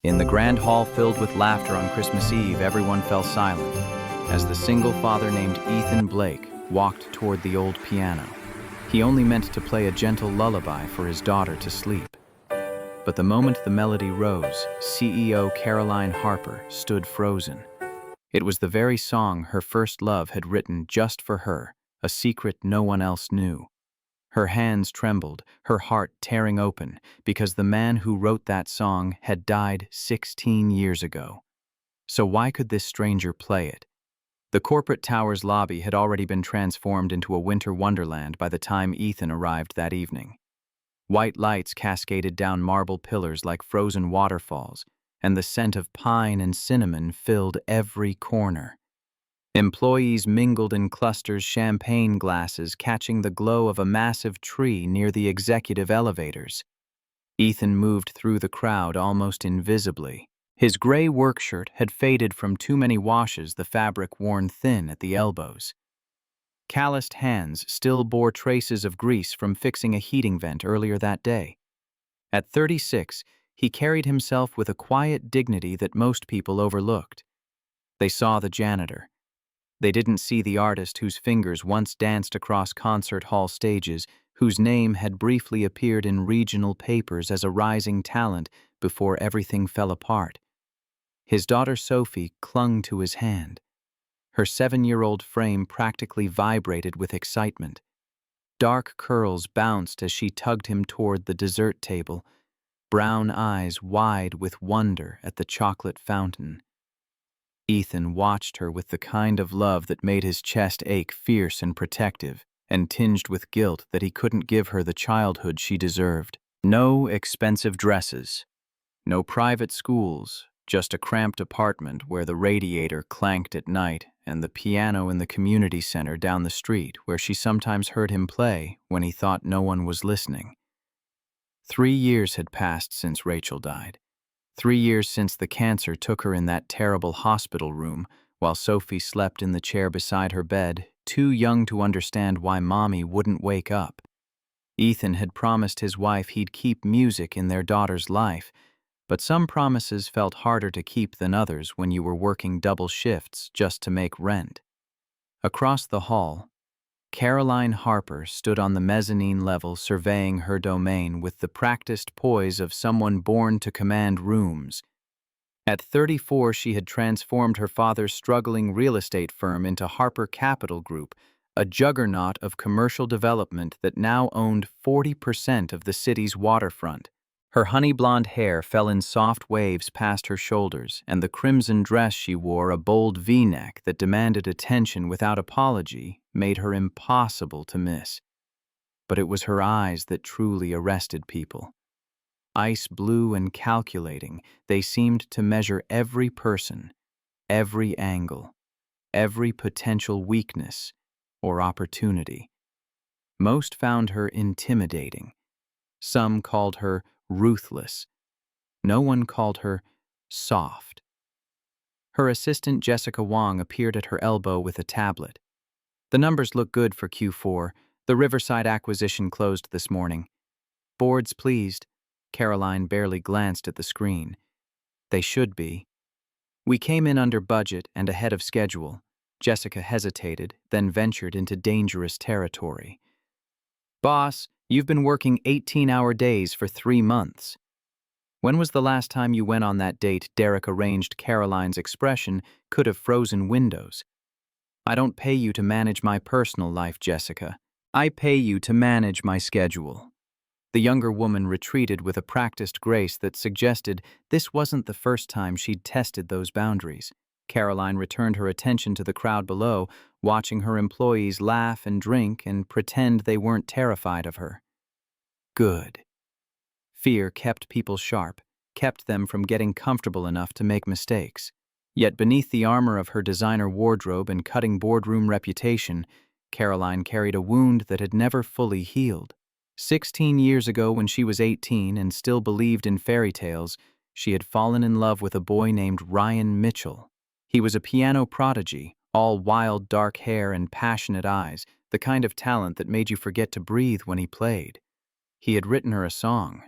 In the grand hall filled with laughter on Christmas Eve, everyone fell silent as the single father named Ethan Blake walked toward the old piano. He only meant to play a gentle lullaby for his daughter to sleep. But the moment the melody rose, CEO Caroline Harper stood frozen. It was the very song her first love had written just for her, a secret no one else knew. Her hands trembled, her heart tearing open, because the man who wrote that song had died 16 years ago. So why could this stranger play it? The corporate tower's lobby had already been transformed into a winter wonderland by the time Ethan arrived that evening. White lights cascaded down marble pillars like frozen waterfalls, and the scent of pine and cinnamon filled every corner. Employees mingled in clusters, champagne glasses catching the glow of a massive tree near the executive elevators. Ethan moved through the crowd almost invisibly. His gray work shirt had faded from too many washes, the fabric worn thin at the elbows. Calloused hands still bore traces of grease from fixing a heating vent earlier that day. At 36, he carried himself with a quiet dignity that most people overlooked. They saw the janitor. They didn't see the artist whose fingers once danced across concert hall stages, whose name had briefly appeared in regional papers as a rising talent before everything fell apart. His daughter Sophie clung to his hand. Her 7-year-old frame practically vibrated with excitement. Dark curls bounced as she tugged him toward the dessert table, brown eyes wide with wonder at the chocolate fountain. Ethan watched her with the kind of love that made his chest ache, fierce and protective, and tinged with guilt that he couldn't give her the childhood she deserved. No expensive dresses, no private schools, just a cramped apartment where the radiator clanked at night and the piano in the community center down the street where she sometimes heard him play when he thought no one was listening. 3 years had passed since Rachel died. 3 years since the cancer took her in that terrible hospital room while Sophie slept in the chair beside her bed, too young to understand why Mommy wouldn't wake up. Ethan had promised his wife he'd keep music in their daughter's life, but some promises felt harder to keep than others when you were working double shifts just to make rent. Across the hall, Caroline Harper stood on the mezzanine level surveying her domain with the practiced poise of someone born to command rooms. At 34, she had transformed her father's struggling real estate firm into Harper Capital Group, a juggernaut of commercial development that now owned 40% of the city's waterfront. Her honey-blonde hair fell in soft waves past her shoulders, and the crimson dress she wore, a bold V-neck that demanded attention without apology, made her impossible to miss. But it was her eyes that truly arrested people. Ice blue and calculating, they seemed to measure every person, every angle, every potential weakness or opportunity. Most found her intimidating. Some called her ruthless. No one called her soft. Her assistant Jessica Wong appeared at her elbow with a tablet. The numbers look good for Q4. The Riverside acquisition closed this morning. Board's pleased. Caroline barely glanced at the screen. They should be. We came in under budget and ahead of schedule. Jessica hesitated, then ventured into dangerous territory. Boss, you've been working 18-hour days for 3 months. When was the last time you went on that date? Derek arranged Caroline's expression could have frozen windows. I don't pay you to manage my personal life, Jessica. I pay you to manage my schedule. The younger woman retreated with a practiced grace that suggested this wasn't the first time she'd tested those boundaries. Caroline returned her attention to the crowd below, watching her employees laugh and drink and pretend they weren't terrified of her. Good. Fear kept people sharp, kept them from getting comfortable enough to make mistakes. Yet beneath the armor of her designer wardrobe and cutting boardroom reputation, Caroline carried a wound that had never fully healed. 16 years ago, when she was 18 and still believed in fairy tales, she had fallen in love with a boy named Ryan Mitchell. He was a piano prodigy, all wild dark hair and passionate eyes, the kind of talent that made you forget to breathe when he played. He had written her a song,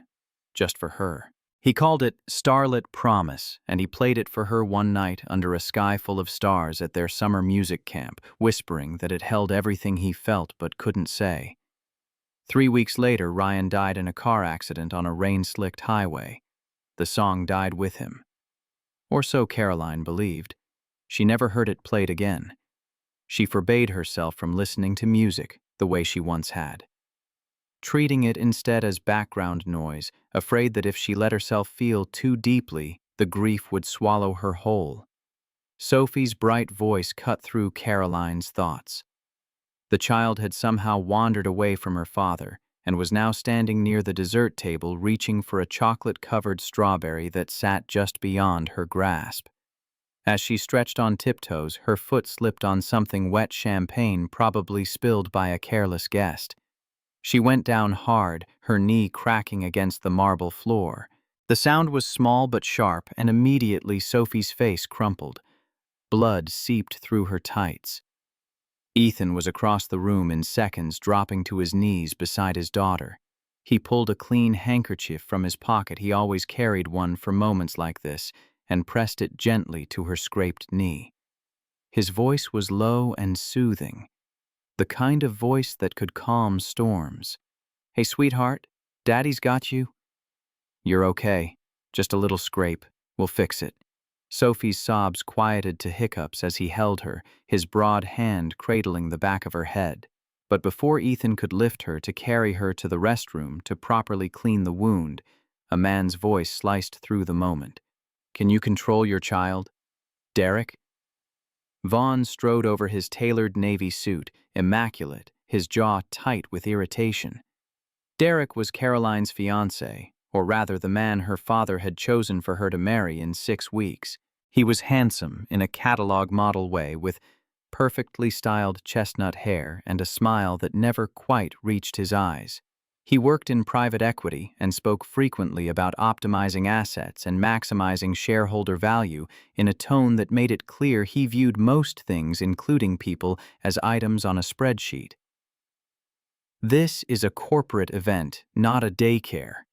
just for her. He called it Starlit Promise, and he played it for her one night under a sky full of stars at their summer music camp, whispering that it held everything he felt but couldn't say. 3 weeks later, Ryan died in a car accident on a rain-slicked highway. The song died with him. Or so Caroline believed. She never heard it played again. She forbade herself from listening to music the way she once had, treating it instead as background noise, afraid that if she let herself feel too deeply, the grief would swallow her whole. Sophie's bright voice cut through Caroline's thoughts. The child had somehow wandered away from her father and was now standing near the dessert table reaching for a chocolate-covered strawberry that sat just beyond her grasp. As she stretched on tiptoes, her foot slipped on something wet champagne probably spilled by a careless guest. She went down hard, her knee cracking against the marble floor. The sound was small but sharp, and immediately Sophie's face crumpled. Blood seeped through her tights. Ethan was across the room in seconds, dropping to his knees beside his daughter. He pulled a clean handkerchief from his pocket, he always carried one for moments like this, and pressed it gently to her scraped knee. His voice was low and soothing, the kind of voice that could calm storms. "Hey, sweetheart, Daddy's got you." "You're okay. Just a little scrape. We'll fix it." Sophie's sobs quieted to hiccups as he held her, his broad hand cradling the back of her head. But before Ethan could lift her to carry her to the restroom to properly clean the wound, a man's voice sliced through the moment. "Can you control your child? Derek?" Vaughn strode over his tailored navy suit, immaculate, his jaw tight with irritation. Derek was Caroline's fiancé, or rather the man her father had chosen for her to marry in 6 weeks. He was handsome in a catalog model way, with perfectly styled chestnut hair and a smile that never quite reached his eyes. He worked in private equity and spoke frequently about optimizing assets and maximizing shareholder value in a tone that made it clear he viewed most things, including people, as items on a spreadsheet. "This is a corporate event, not a daycare."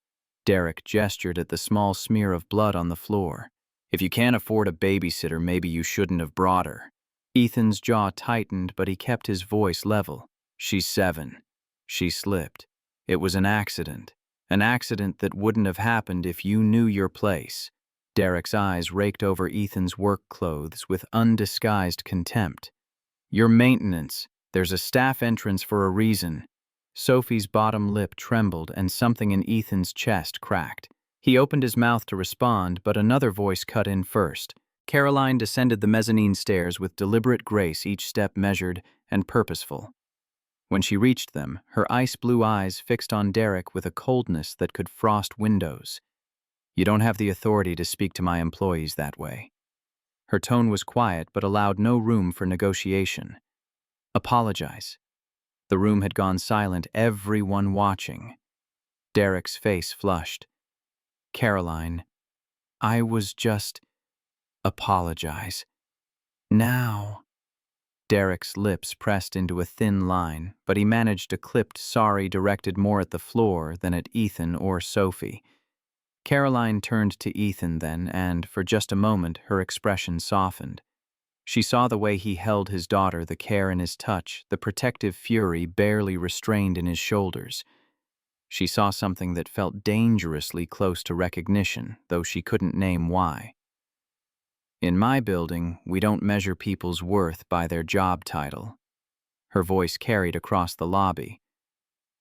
Derek gestured at the small smear of blood on the floor. "If you can't afford a babysitter, maybe you shouldn't have brought her." Ethan's jaw tightened, but he kept his voice level. "She's 7. She slipped. It was an accident that wouldn't have happened if you knew your place." Derek's eyes raked over Ethan's work clothes with undisguised contempt. "Your maintenance. There's a staff entrance for a reason." Sophie's bottom lip trembled and something in Ethan's chest cracked. He opened his mouth to respond, but another voice cut in first. Caroline descended the mezzanine stairs with deliberate grace, each step measured and purposeful. When she reached them, her ice-blue eyes fixed on Derek with a coldness that could frost windows. "You don't have the authority to speak to my employees that way." Her tone was quiet but allowed no room for negotiation. "Apologize." The room had gone silent, everyone watching. Derek's face flushed. "Caroline, I was just... apologize. Now." Derek's lips pressed into a thin line, but he managed a clipped sorry directed more at the floor than at Ethan or Sophie. Caroline turned to Ethan then, and, for just a moment, her expression softened. She saw the way he held his daughter, the care in his touch, the protective fury barely restrained in his shoulders. She saw something that felt dangerously close to recognition, though she couldn't name why. "In my building, we don't measure people's worth by their job title." Her voice carried across the lobby.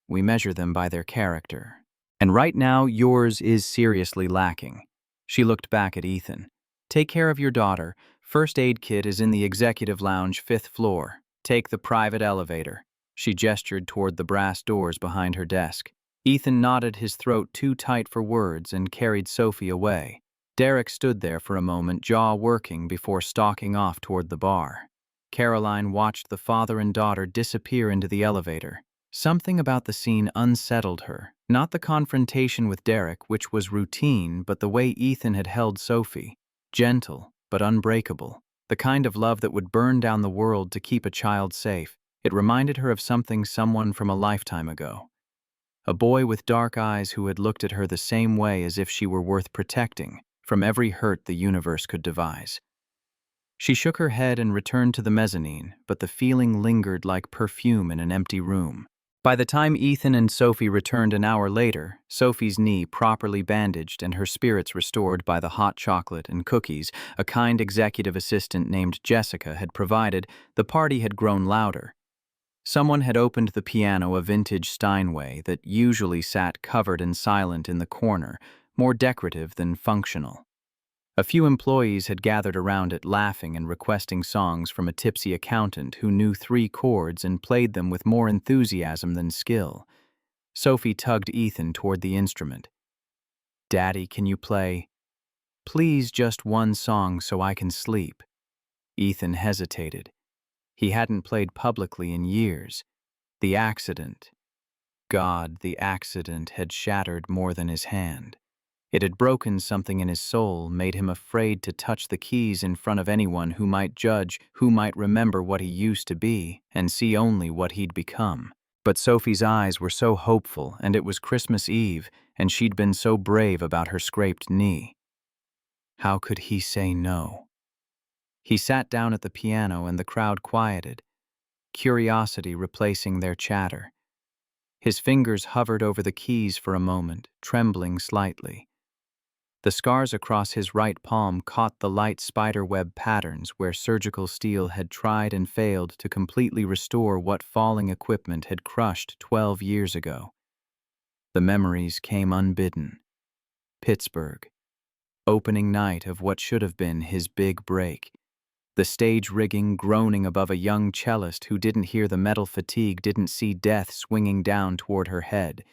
"We measure them by their character. And right now, yours is seriously lacking." She looked back at Ethan. "Take care of your daughter. First aid kit is in the executive lounge, 5th floor. Take the private elevator." She gestured toward the brass doors behind her desk. Ethan nodded, his throat too tight for words, and carried Sophie away. Derek stood there for a moment, jaw working, before stalking off toward the bar. Caroline watched the father and daughter disappear into the elevator. Something about the scene unsettled her. Not the confrontation with Derek, which was routine, but the way Ethan had held Sophie. Gentle, but unbreakable. The kind of love that would burn down the world to keep a child safe. It reminded her of someone from a lifetime ago. a boy with dark eyes who had looked at her the same way as if she were worth protecting from every hurt the universe could devise. She shook her head and returned to the mezzanine, but the feeling lingered like perfume in an empty room. By the time Ethan and Sophie returned an hour later, Sophie's knee properly bandaged and her spirits restored by the hot chocolate and cookies a kind executive assistant named Jessica had provided, the party had grown louder. Someone had opened the piano, a vintage Steinway that usually sat covered and silent in the corner, more decorative than functional. A few employees had gathered around it laughing and requesting songs from a tipsy accountant who knew 3 chords and played them with more enthusiasm than skill. Sophie tugged Ethan toward the instrument. "Daddy, can you play? Please, just one song so I can sleep." Ethan hesitated. He hadn't played publicly in years. The accident. God, the accident had shattered more than his hand. It had broken something in his soul, made him afraid to touch the keys in front of anyone who might judge, who might remember what he used to be, and see only what he'd become. But Sophie's eyes were so hopeful, and it was Christmas Eve, and she'd been so brave about her scraped knee. How could he say no? He sat down at the piano and the crowd quieted, curiosity replacing their chatter. His fingers hovered over the keys for a moment, trembling slightly. The scars across his right palm caught the light spiderweb patterns where surgical steel had tried and failed to completely restore what falling equipment had crushed 12 years ago. The memories came unbidden. Pittsburgh. Opening night of what should have been his big break. The stage rigging groaning above a young cellist who didn't hear the metal fatigue, didn't see death swinging down toward her head.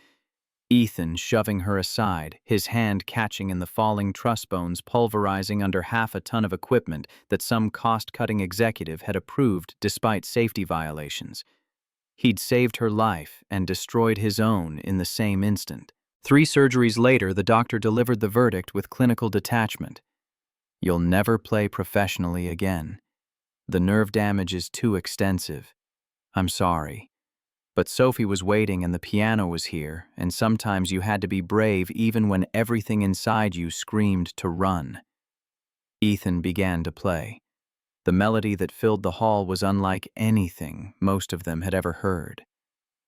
Ethan shoving her aside, his hand catching in the falling truss bones, pulverizing under half a ton of equipment that some cost-cutting executive had approved despite safety violations. He'd saved her life and destroyed his own in the same instant. 3 surgeries later, the doctor delivered the verdict with clinical detachment. "You'll never play professionally again. The nerve damage is too extensive. I'm sorry." But Sophie was waiting and the piano was here, and sometimes you had to be brave even when everything inside you screamed to run. Ethan began to play. The melody that filled the hall was unlike anything most of them had ever heard.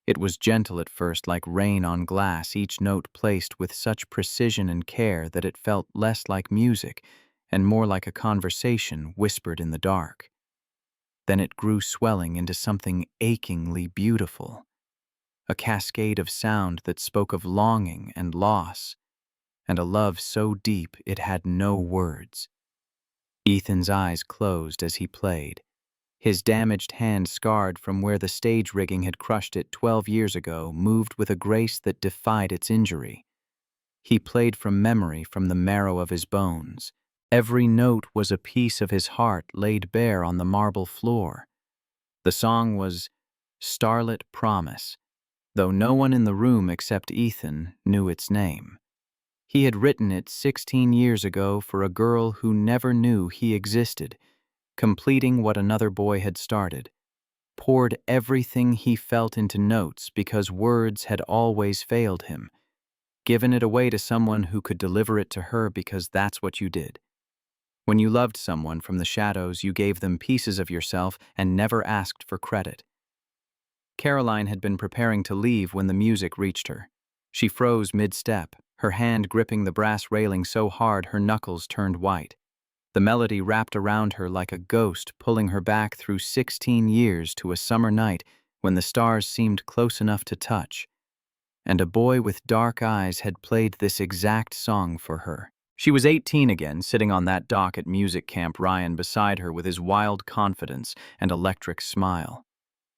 It was gentle at first, like rain on glass, each note placed with such precision and care that it felt less like music and more like a conversation whispered in the dark. Then it grew, swelling into something achingly beautiful, a cascade of sound that spoke of longing and loss, and a love so deep it had no words. Ethan's eyes closed as he played. His damaged hand, scarred from where the stage rigging had crushed it 12 years ago, moved with a grace that defied its injury. He played from memory, from the marrow of his bones. Every note was a piece of his heart laid bare on the marble floor. The song was Starlit Promise, though no one in the room except Ethan knew its name. He had written it 16 years ago for a girl who never knew he existed, completing what another boy had started. Poured everything he felt into notes because words had always failed him. Given it away to someone who could deliver it to her because that's what you did. When you loved someone from the shadows, you gave them pieces of yourself and never asked for credit. Caroline had been preparing to leave when the music reached her. She froze mid-step, her hand gripping the brass railing so hard her knuckles turned white. The melody wrapped around her like a ghost, pulling her back through 16 years to a summer night when the stars seemed close enough to touch. And a boy with dark eyes had played this exact song for her. She was 18 again, sitting on that dock at music camp, Ryan beside her with his wild confidence and electric smile.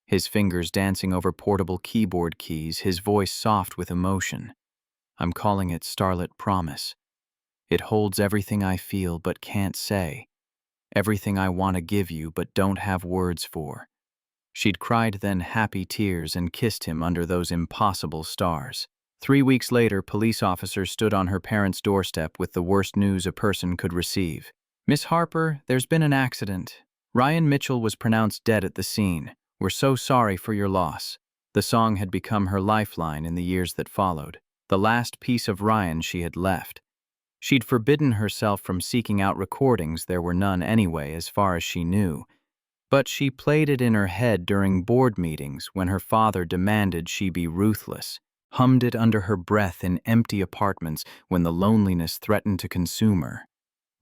His fingers dancing over portable keyboard keys, his voice soft with emotion. I'm calling it Starlit Promise. It holds everything I feel but can't say. Everything I want to give you but don't have words for. She'd cried then happy tears and kissed him under those impossible stars. 3 weeks later, police officers stood on her parents' doorstep with the worst news a person could receive. "Miss Harper, there's been an accident. Ryan Mitchell was pronounced dead at the scene. We're so sorry for your loss." The song had become her lifeline in the years that followed, the last piece of Ryan she had left. She'd forbidden herself from seeking out recordings, there were none anyway as far as she knew, but she played it in her head during board meetings when her father demanded she be ruthless, hummed it under her breath in empty apartments when the loneliness threatened to consume her.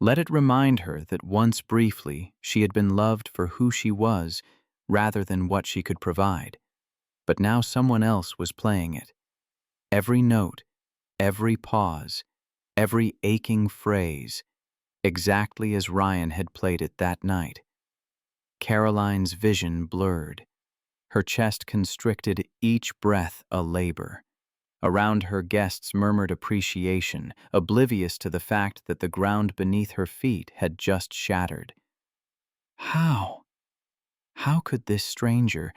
Let it remind her that once briefly she had been loved for who she was rather than what she could provide. But now someone else was playing it. Every note, every pause, every aching phrase, exactly as Ryan had played it that night. Caroline's vision blurred. Her chest constricted, each breath a labor. Around her guests murmured appreciation, oblivious to the fact that the ground beneath her feet had just shattered. How? How could this stranger,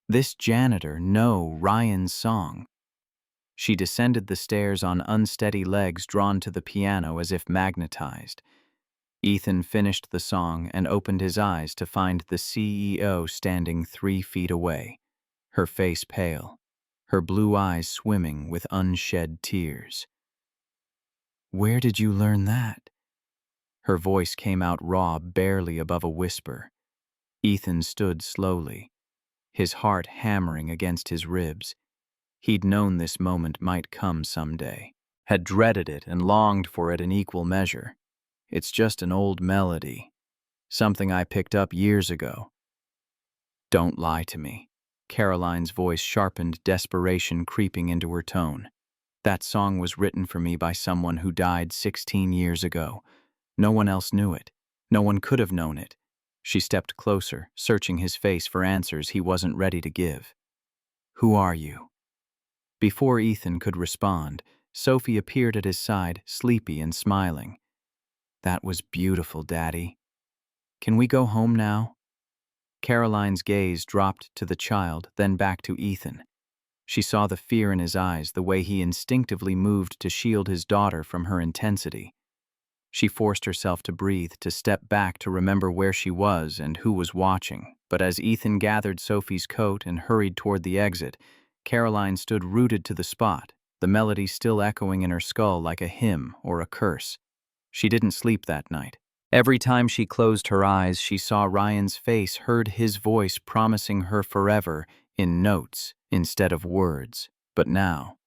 this janitor, know Ryan's song? She descended the stairs on unsteady legs drawn to the piano as if magnetized. Ethan finished the song and opened his eyes to find the CEO standing 3 feet away, her face pale, her blue eyes swimming with unshed tears. "Where did you learn that?" Her voice came out raw, barely above a whisper. Ethan stood slowly, his heart hammering against his ribs. He'd known this moment might come someday, had dreaded it and longed for it in equal measure. "It's just an old melody, something I picked up years ago." "Don't lie to me." Caroline's voice sharpened, desperation creeping into her tone. "That song was written for me by someone who died 16 years ago. No one else knew it. No one could have known it." She stepped closer, searching his face for answers he wasn't ready to give. "Who are you?" Before Ethan could respond, Sophie appeared at his side, sleepy and smiling. "That was beautiful, Daddy. Can we go home now?" Caroline's gaze dropped to the child, then back to Ethan. She saw the fear in his eyes, the way he instinctively moved to shield his daughter from her intensity. She forced herself to breathe, to step back, to remember where she was and who was watching. But as Ethan gathered Sophie's coat and hurried toward the exit, Caroline stood rooted to the spot, the melody still echoing in her skull like a hymn or a curse. She didn't sleep that night. Every time she closed her eyes, she saw Ryan's face, heard his voice promising her forever in notes instead of words. But now,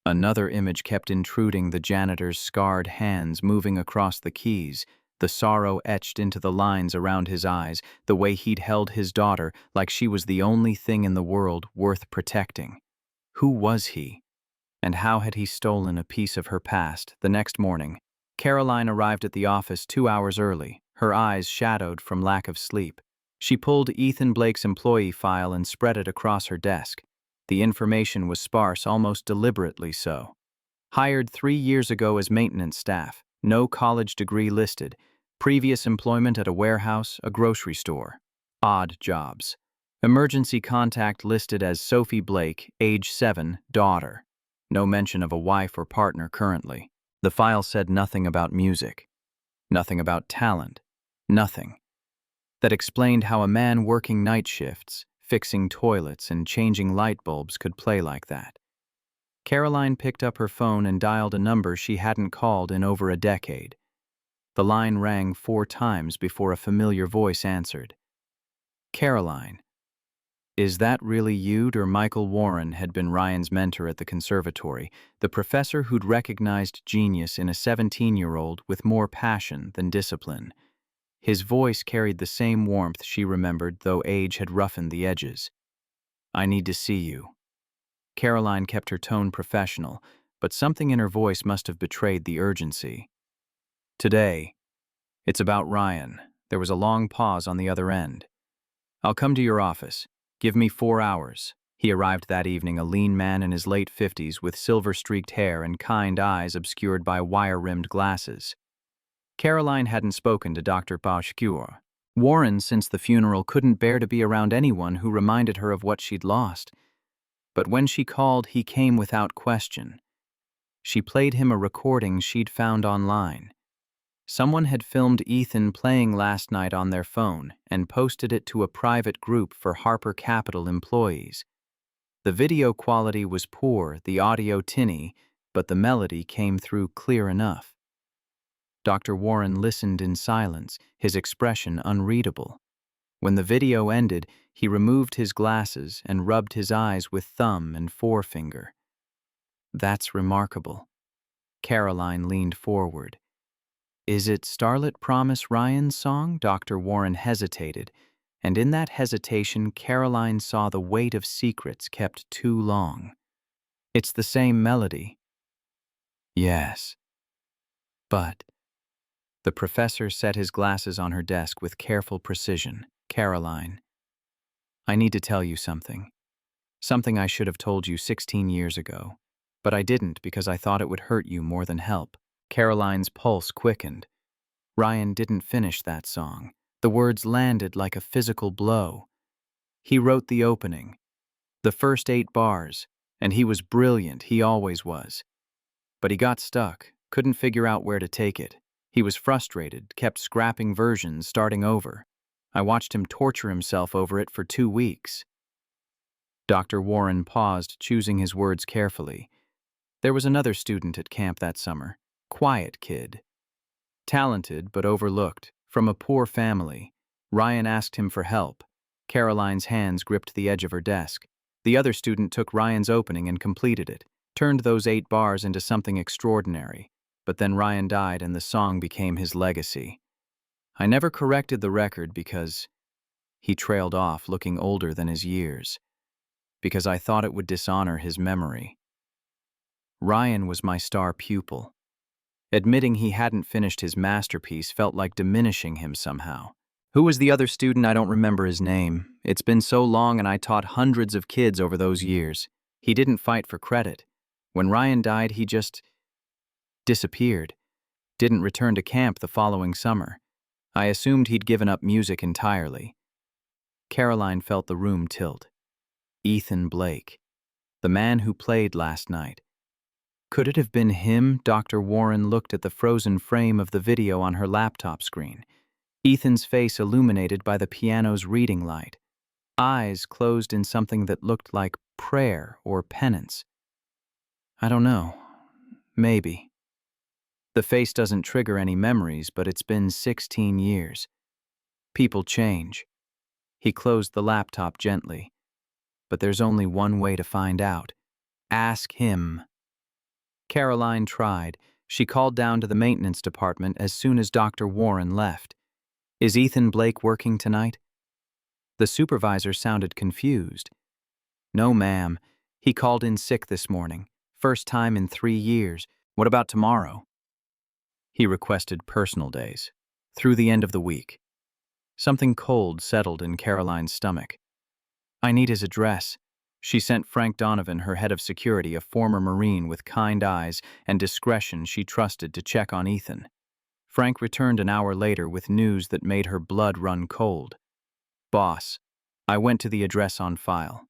another image kept intruding, the janitor's scarred hands moving across the keys, the sorrow etched into the lines around his eyes, the way he'd held his daughter like she was the only thing in the world worth protecting. Who was he? And how had he stolen a piece of her past? The next morning, Caroline arrived at the office 2 hours early, her eyes shadowed from lack of sleep. She pulled Ethan Blake's employee file and spread it across her desk. The information was sparse, almost deliberately so. Hired 3 years ago as maintenance staff, no college degree listed, previous employment at a warehouse, a grocery store. Odd jobs. Emergency contact listed as Sophie Blake, age 7, daughter. No mention of a wife or partner currently. The file said nothing about music, nothing about talent, nothing. That explained how a man working night shifts, fixing toilets and changing light bulbs could play like that. Caroline picked up her phone and dialed a number she hadn't called in over a decade. The line rang 4 times before a familiar voice answered. "Caroline, is that really you?" Michael Warren had been Ryan's mentor at the conservatory, the professor who'd recognized genius in a 17-year-old with more passion than discipline. His voice carried the same warmth she remembered, though age had roughened the edges. "I need to see you." Caroline kept her tone professional, but something in her voice must have betrayed the urgency. "Today. It's about Ryan." There was a long pause on the other end. "I'll come to your office. Give me 4 hours." He arrived that evening, a lean man in his late 50s with silver-streaked hair and kind eyes obscured by wire-rimmed glasses. Caroline hadn't spoken to Dr. Bauschure. Warren, since the funeral, couldn't bear to be around anyone who reminded her of what she'd lost. But when she called, he came without question. She played him a recording she'd found online. Someone had filmed Ethan playing last night on their phone and posted it to a private group for Harper Capital employees. The video quality was poor, the audio tinny, but the melody came through clear enough. Dr. Warren listened in silence, his expression unreadable. When the video ended, he removed his glasses and rubbed his eyes with thumb and forefinger. "That's remarkable." Caroline leaned forward. "Is it Starlit Promise Ryan's song?" Dr. Warren hesitated, and in that hesitation Caroline saw the weight of secrets kept too long. "It's the same melody." "Yes. But—" The professor set his glasses on her desk with careful precision. "Caroline, I need to tell you something. Something I should have told you 16 years ago. But I didn't because I thought it would hurt you more than help." Caroline's pulse quickened. Ryan didn't finish that song. The words landed like a physical blow. He wrote the opening, the first 8 bars, and he was brilliant, he always was. But he got stuck, couldn't figure out where to take it. He was frustrated, kept scrapping versions, starting over. I watched him torture himself over it for 2 weeks. Dr. Warren paused, choosing his words carefully. There was another student at camp that summer. Quiet kid. Talented but overlooked, from a poor family. Ryan asked him for help. Caroline's hands gripped the edge of her desk. The other student took Ryan's opening and completed it, turned those 8 bars into something extraordinary. But then Ryan died and the song became his legacy. I never corrected the record because he trailed off, looking older than his years. Because I thought it would dishonor his memory. Ryan was my star pupil. Admitting he hadn't finished his masterpiece felt like diminishing him somehow. Who was the other student? I don't remember his name. It's been so long and I taught hundreds of kids over those years. He didn't fight for credit. When Ryan died, he just disappeared. Didn't return to camp the following summer. I assumed he'd given up music entirely. Caroline felt the room tilt. Ethan Blake. The man who played last night. Could it have been him? Dr. Warren looked at the frozen frame of the video on her laptop screen. Ethan's face illuminated by the piano's reading light. Eyes closed in something that looked like prayer or penance. I don't know. Maybe. The face doesn't trigger any memories, but it's been 16 years. People change. He closed the laptop gently. But there's only one way to find out. Ask him. Caroline tried. She called down to the maintenance department as soon as Dr. Warren left. Is Ethan Blake working tonight? The supervisor sounded confused. No, ma'am. He called in sick this morning. First time in 3 years. What about tomorrow? He requested personal days. Through the end of the week. Something cold settled in Caroline's stomach. I need his address. She sent Frank Donovan, her head of security, a former Marine with kind eyes and discretion she trusted, to check on Ethan. Frank returned an hour later with news that made her blood run cold. Boss, I went to the address on file.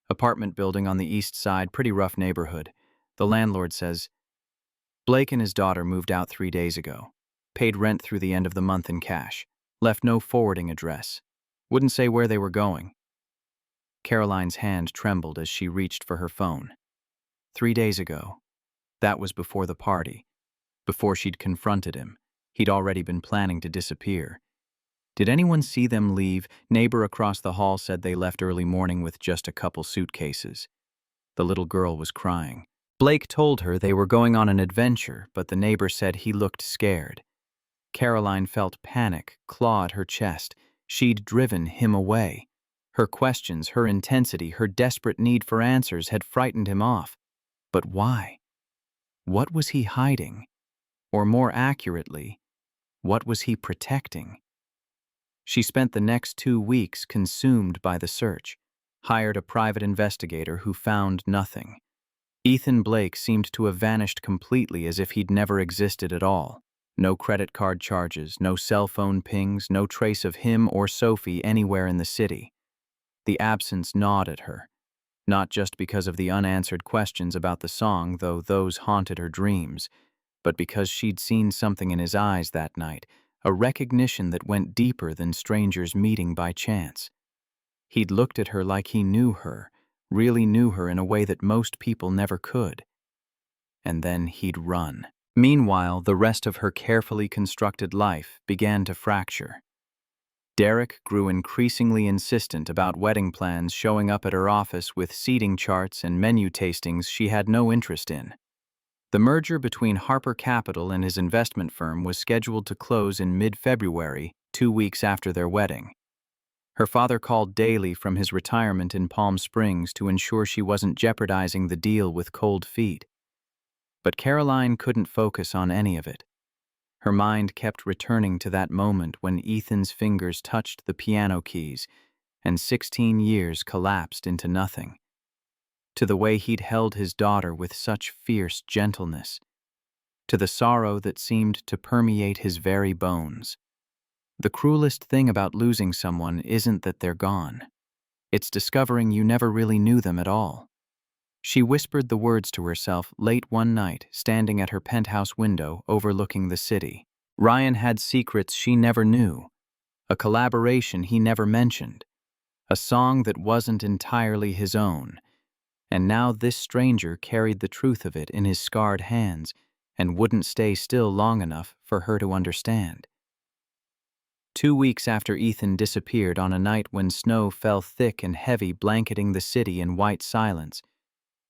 Apartment building on the east side, pretty rough neighborhood. The landlord says, Blake and his daughter moved out 3 days ago. Paid rent through the end of the month in cash. Left no forwarding address. Wouldn't say where they were going. Caroline's hand trembled as she reached for her phone. 3 days ago. That was before the party. Before she'd confronted him. He'd already been planning to disappear. Did anyone see them leave? Neighbor across the hall said they left early morning with just a couple suitcases. The little girl was crying. Blake told her they were going on an adventure, but the neighbor said he looked scared. Caroline felt panic claw at her chest. She'd driven him away. Her questions, her intensity, her desperate need for answers had frightened him off. But why? What was he hiding? Or more accurately, what was he protecting? She spent the next 2 weeks consumed by the search, hired a private investigator who found nothing. Ethan Blake seemed to have vanished completely, as if he'd never existed at all. No credit card charges, no cell phone pings, no trace of him or Sophie anywhere in the city. The absence gnawed at her, not just because of the unanswered questions about the song, though those haunted her dreams, but because she'd seen something in his eyes that night, a recognition that went deeper than strangers meeting by chance. He'd looked at her like he knew her, really knew her in a way that most people never could. And then he'd run. Meanwhile, the rest of her carefully constructed life began to fracture. Derek grew increasingly insistent about wedding plans showing up at her office with seating charts and menu tastings she had no interest in. The merger between Harper Capital and his investment firm was scheduled to close in mid-February, 2 weeks after their wedding. Her father called daily from his retirement in Palm Springs to ensure she wasn't jeopardizing the deal with cold feet. But Caroline couldn't focus on any of it. Her mind kept returning to that moment when Ethan's fingers touched the piano keys and 16 years collapsed into nothing. To the way he'd held his daughter with such fierce gentleness. To the sorrow that seemed to permeate his very bones. The cruelest thing about losing someone isn't that they're gone. It's discovering you never really knew them at all. She whispered the words to herself late one night, standing at her penthouse window overlooking the city. Ryan had secrets she never knew, a collaboration he never mentioned, a song that wasn't entirely his own, and now this stranger carried the truth of it in his scarred hands and wouldn't stay still long enough for her to understand. 2 weeks after Ethan disappeared on a night when snow fell thick and heavy, blanketing the city in white silence,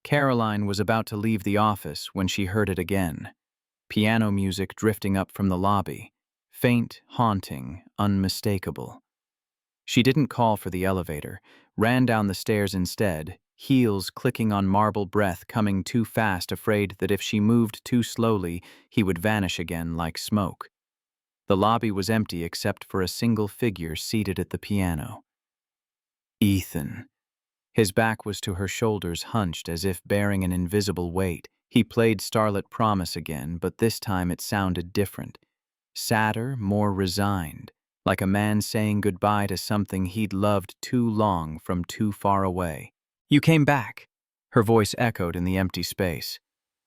Caroline was about to leave the office when she heard it again. Piano music drifting up from the lobby, faint, haunting, unmistakable. She didn't call for the elevator, ran down the stairs instead, heels clicking on marble, breath coming too fast, afraid that if she moved too slowly, he would vanish again like smoke. The lobby was empty except for a single figure seated at the piano. Ethan. His back was to her shoulders, hunched as if bearing an invisible weight. He played Starlit Promise again, but this time it sounded different. Sadder, more resigned, like a man saying goodbye to something he'd loved too long from too far away. "You came back," her voice echoed in the empty space.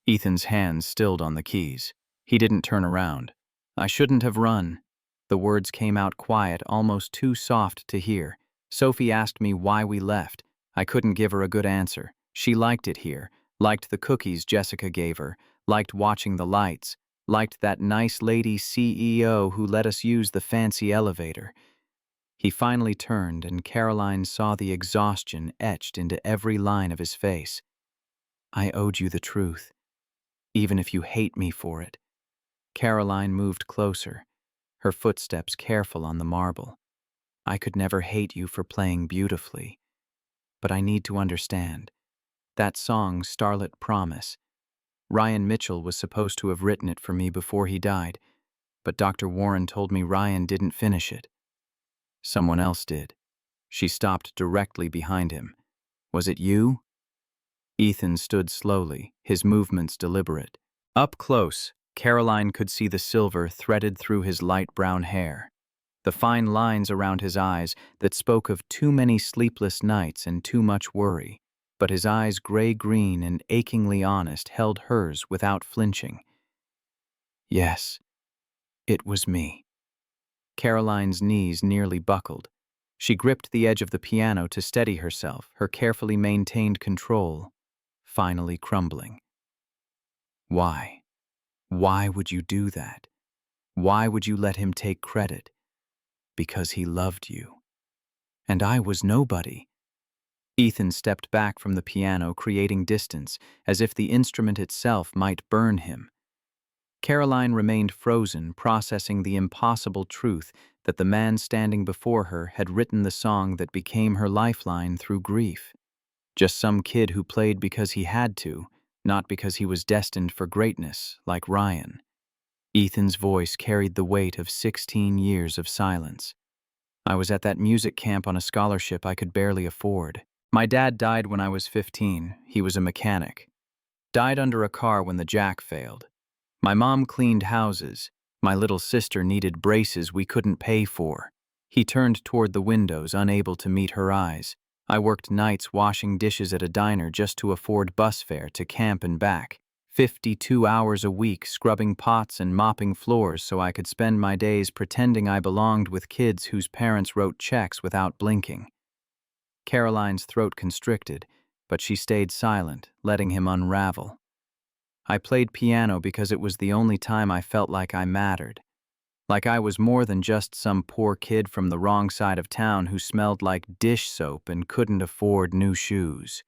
Ethan's hands stilled on the keys. He didn't turn around. "I shouldn't have run." The words came out quiet, almost too soft to hear. "Sophie asked me why we left. I couldn't give her a good answer. She liked it here, liked the cookies Jessica gave her, liked watching the lights, liked that nice lady CEO who let us use the fancy elevator." He finally turned, and Caroline saw the exhaustion etched into every line of his face. "I owed you the truth, even if you hate me for it." Caroline moved closer, her footsteps careful on the marble. "I could never hate you for playing beautifully. But I need to understand. That song, Starlit Promise. Ryan Mitchell was supposed to have written it for me before he died, but Dr. Warren told me Ryan didn't finish it. Someone else did." She stopped directly behind him. "Was it you?" Ethan stood slowly, his movements deliberate. Up close, Caroline could see the silver threaded through his light brown hair, the fine lines around his eyes that spoke of too many sleepless nights and too much worry, but his eyes, gray-green and achingly honest, held hers without flinching. "Yes, it was me." Caroline's knees nearly buckled. She gripped the edge of the piano to steady herself, her carefully maintained control finally crumbling. "Why? Why would you do that? Why would you let him take credit? Because he loved you. And I was nobody." Ethan stepped back from the piano, creating distance, as if the instrument itself might burn him. Caroline remained frozen, processing the impossible truth that the man standing before her had written the song that became her lifeline through grief. Just some kid who played because he had to, not because he was destined for greatness, like Ryan. Ethan's voice carried the weight of 16 years of silence. "I was at that music camp on a scholarship I could barely afford. My dad died when I was 15. He was a mechanic. Died under a car when the jack failed. My mom cleaned houses. My little sister needed braces we couldn't pay for." He turned toward the windows, unable to meet her eyes. "I worked nights washing dishes at a diner just to afford bus fare to camp and back. 52 hours a week scrubbing pots and mopping floors so I could spend my days pretending I belonged with kids whose parents wrote checks without blinking." Caroline's throat constricted, but she stayed silent, letting him unravel. I played piano because it was the only time I felt like I mattered, like I was more than just some poor kid from the wrong side of town who smelled like dish soap and couldn't afford new shoes.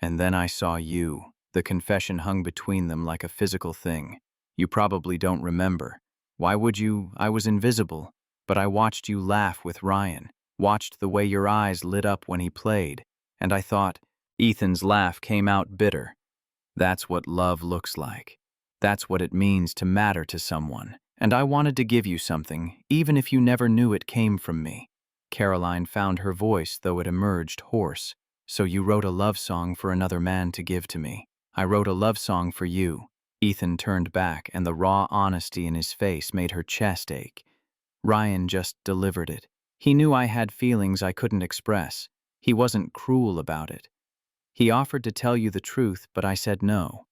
And then I saw you. The confession hung between them like a physical thing. You probably don't remember. Why would you? I was invisible, but I watched you laugh with Ryan, watched the way your eyes lit up when he played, and I thought, Ethan's laugh came out bitter. That's what love looks like. That's what it means to matter to someone. And I wanted to give you something, even if you never knew it came from me. Caroline found her voice, though it emerged hoarse. So you wrote a love song for another man to give to me. I wrote a love song for you. Ethan turned back, and the raw honesty in his face made her chest ache. Ryan just delivered it. He knew I had feelings I couldn't express. He wasn't cruel about it. He offered to tell you the truth, but I said no.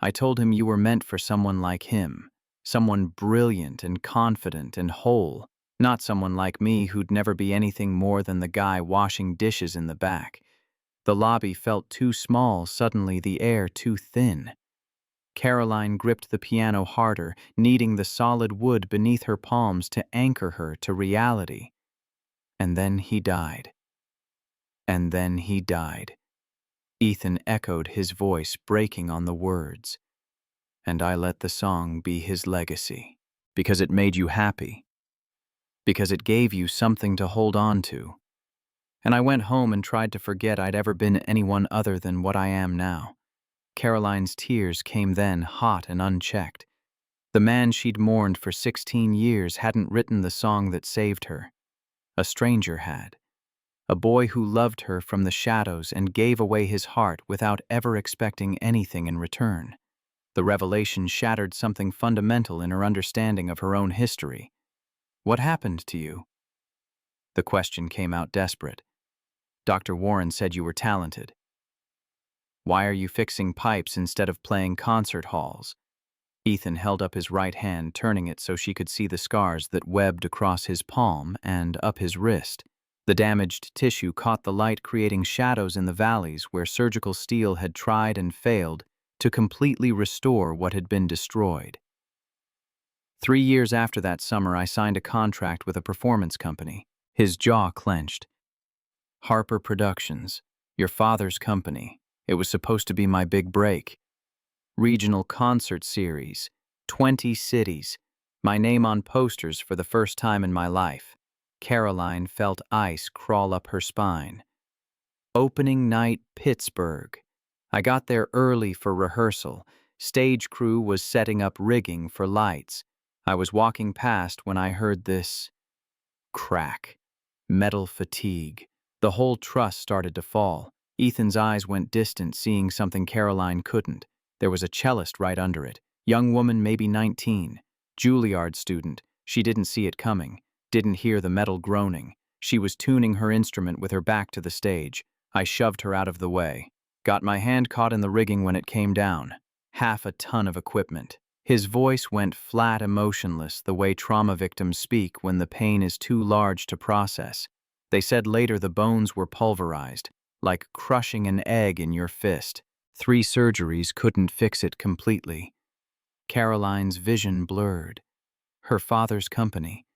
I told him you were meant for someone like him, someone brilliant and confident and whole, not someone like me who'd never be anything more than the guy washing dishes in the back. The lobby felt too small, suddenly the air too thin. Caroline gripped the piano harder, needing the solid wood beneath her palms to anchor her to reality. And then he died. And then he died. Ethan echoed, his voice breaking on the words. And I let the song be his legacy. Because it made you happy. Because it gave you something to hold on to. And I went home and tried to forget I'd ever been anyone other than what I am now. Caroline's tears came then, hot and unchecked. The man she'd mourned for 16 years hadn't written the song that saved her. A stranger had. A boy who loved her from the shadows and gave away his heart without ever expecting anything in return. The revelation shattered something fundamental in her understanding of her own history. What happened to you? The question came out desperate. Dr. Warren said you were talented. Why are you fixing pipes instead of playing concert halls? Ethan held up his right hand, turning it so she could see the scars that webbed across his palm and up his wrist. The damaged tissue caught the light, creating shadows in the valleys where surgical steel had tried and failed to completely restore what had been destroyed. 3 years after that summer, I signed a contract with a performance company. His jaw clenched. Harper Productions, your father's company. It was supposed to be my big break. Regional concert series, 20 cities, my name on posters for the first time in my life. Caroline felt ice crawl up her spine. Opening night, Pittsburgh. I got there early for rehearsal. Stage crew was setting up rigging for lights. I was walking past when I heard this crack. Metal fatigue. The whole truss started to fall. Ethan's eyes went distant, seeing something Caroline couldn't. There was a cellist right under it. Young woman, maybe 19. Juilliard student. She didn't see it coming. Didn't hear the metal groaning. She was tuning her instrument with her back to the stage. I shoved her out of the way. Got my hand caught in the rigging when it came down. 1/2 ton of equipment. His voice went flat, emotionless, the way trauma victims speak when the pain is too large to process. They said later the bones were pulverized, like crushing an egg in your fist. 3 surgeries couldn't fix it completely. Caroline's vision blurred. Her father's company.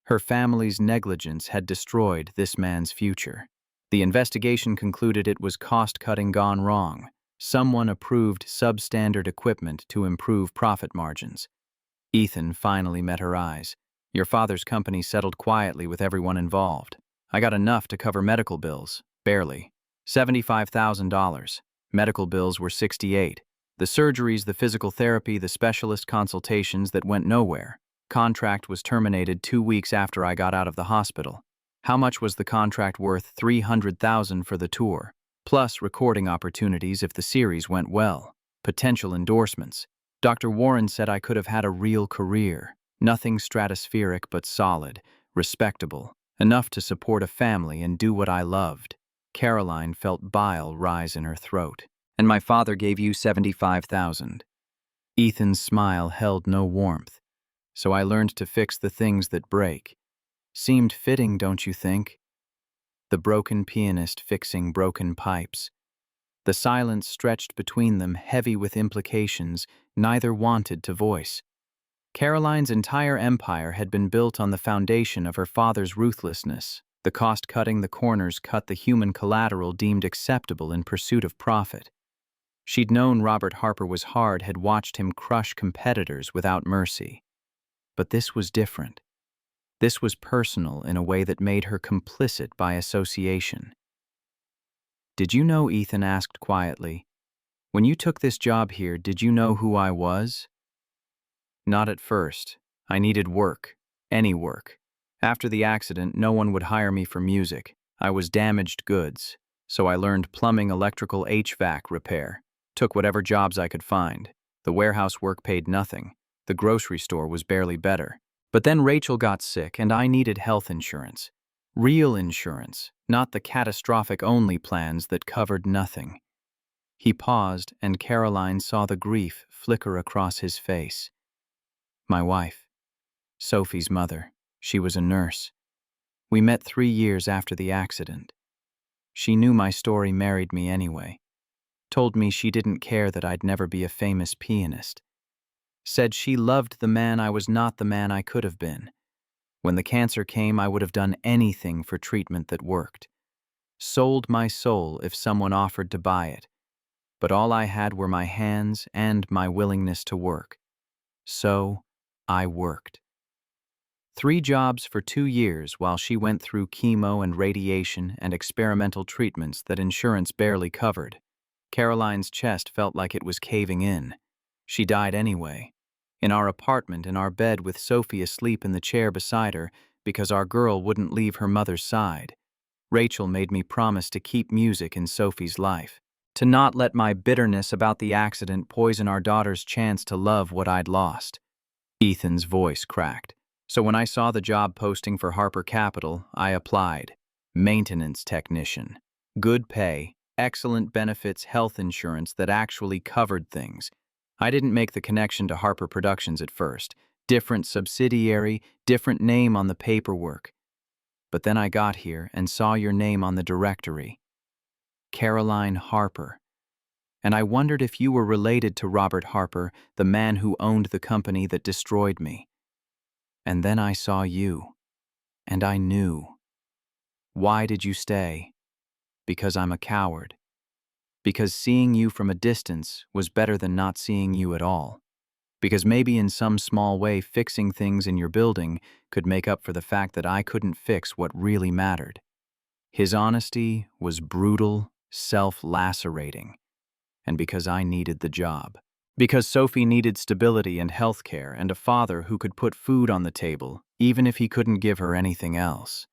Her family's negligence had destroyed this man's future. The investigation concluded it was cost-cutting gone wrong. Someone approved substandard equipment to improve profit margins. Ethan finally met her eyes. Your father's company settled quietly with everyone involved. I got enough to cover medical bills, barely. $75,000. Medical bills were $68,000. The surgeries, the physical therapy, the specialist consultations that went nowhere. Contract was terminated 2 weeks after I got out of the hospital. How much was the contract worth? $300,000 for the tour, plus recording opportunities if the series went well. Potential endorsements. Dr. Warren said I could have had a real career. Nothing stratospheric but solid, respectable, enough to support a family and do what I loved. Caroline felt bile rise in her throat. And my father gave you $75,000. Ethan's smile held no warmth. So I learned to fix the things that break. Seemed fitting, don't you think? The broken pianist fixing broken pipes. The silence stretched between them, heavy with implications neither wanted to voice. Caroline's entire empire had been built on the foundation of her father's ruthlessness, the cost-cutting the corners cut the human collateral deemed acceptable in pursuit of profit. She'd known Robert Harper was hard, had watched him crush competitors without mercy. But this was different. This was personal in a way that made her complicit by association. "Did you know," Ethan asked quietly, "when you took this job here, did you know who I was?" "Not at first. I needed work. Any work. After the accident, no one would hire me for music. I was damaged goods. So I learned plumbing, electrical, HVAC repair. Took whatever jobs I could find. The warehouse work paid nothing. The grocery store was barely better. But then Rachel got sick and I needed health insurance. Real insurance, not the catastrophic-only plans that covered nothing." He paused, and Caroline saw the grief flicker across his face. "My wife. Sophie's mother. She was a nurse. We met 3 years after the accident. She knew my story, married me anyway. Told me she didn't care that I'd never be a famous pianist. Said she loved the man I was not, the man I could have been. When the cancer came, I would have done anything for treatment that worked. Sold my soul if someone offered to buy it. But all I had were my hands and my willingness to work. So I worked. 3 jobs for 2 years while she went through chemo and radiation and experimental treatments that insurance barely covered. Caroline's chest felt like it was caving in. She died anyway. In our apartment, in our bed, with Sophie asleep in the chair beside her, because our girl wouldn't leave her mother's side. Rachel made me promise to keep music in Sophie's life, to not let my bitterness about the accident poison our daughter's chance to love what I'd lost." Ethan's voice cracked. "So when I saw the job posting for Harper Capital, I applied. Maintenance technician. Good pay, excellent benefits, health insurance that actually covered things. I didn't make the connection to Harper Productions at first. Different subsidiary, different name on the paperwork. But then I got here and saw your name on the directory. Caroline Harper. And I wondered if you were related to Robert Harper, the man who owned the company that destroyed me. And then I saw you. And I knew. Why did you stay? Because I'm a coward. Because seeing you from a distance was better than not seeing you at all. Because maybe in some small way fixing things in your building could make up for the fact that I couldn't fix what really mattered." His honesty was brutal, self-lacerating. "And because I needed the job. Because Sophie needed stability and health care and a father who could put food on the table, even if he couldn't give her anything else."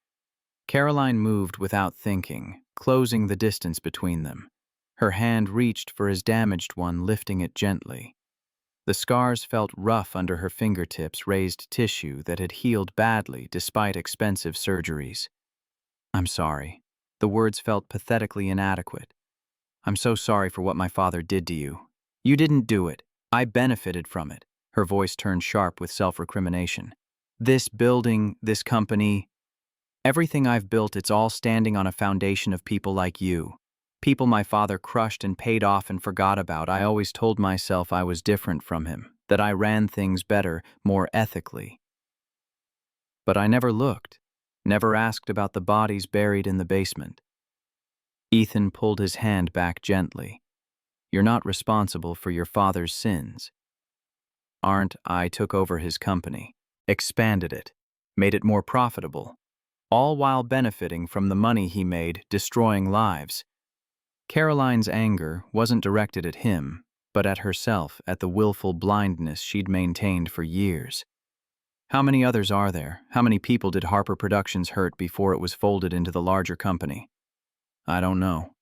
Caroline moved without thinking, closing the distance between them. Her hand reached for his damaged one, lifting it gently. The scars felt rough under her fingertips, raised tissue that had healed badly despite expensive surgeries. "I'm sorry." The words felt pathetically inadequate. "I'm so sorry for what my father did to you. You didn't do it. I benefited from it." Her voice turned sharp with self-recrimination. "This building, this company, everything I've built, it's all standing on a foundation of people like you. People my father crushed and paid off and forgot about. I always told myself I was different from him, that I ran things better, more ethically. But I never looked, never asked about the bodies buried in the basement." Ethan pulled his hand back gently. "You're not responsible for your father's sins. Aren't I? Took over his company, expanded it, made it more profitable, all while benefiting from the money he made, destroying lives." Caroline's anger wasn't directed at him, but at herself, at the willful blindness she'd maintained for years. How many others are there? How many people did Harper Productions hurt before it was folded into the larger company? "I don't know."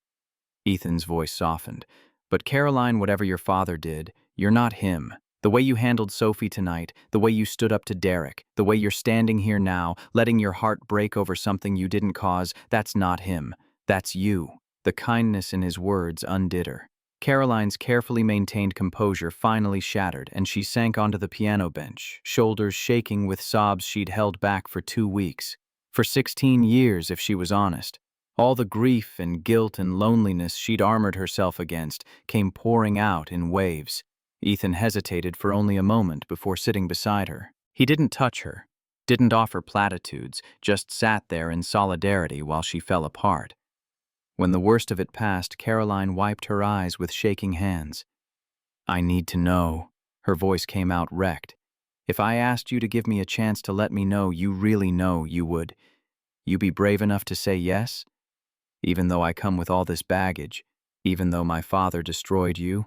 Ethan's voice softened. "But Caroline, whatever your father did, you're not him. The way you handled Sophie tonight, the way you stood up to Derek, the way you're standing here now, letting your heart break over something you didn't cause, that's not him. That's you." The kindness in his words undid her. Caroline's carefully maintained composure finally shattered, and she sank onto the piano bench, shoulders shaking with sobs she'd held back for 2 weeks. For 16 years, if she was honest. All the grief and guilt and loneliness she'd armored herself against came pouring out in waves. Ethan hesitated for only a moment before sitting beside her. He didn't touch her, didn't offer platitudes, just sat there in solidarity while she fell apart. When the worst of it passed, Caroline wiped her eyes with shaking hands. "I need to know." Her voice came out wrecked. "If I asked you to give me a chance to let me know you really know, would you be brave enough to say yes? Even though I come with all this baggage, even though my father destroyed you,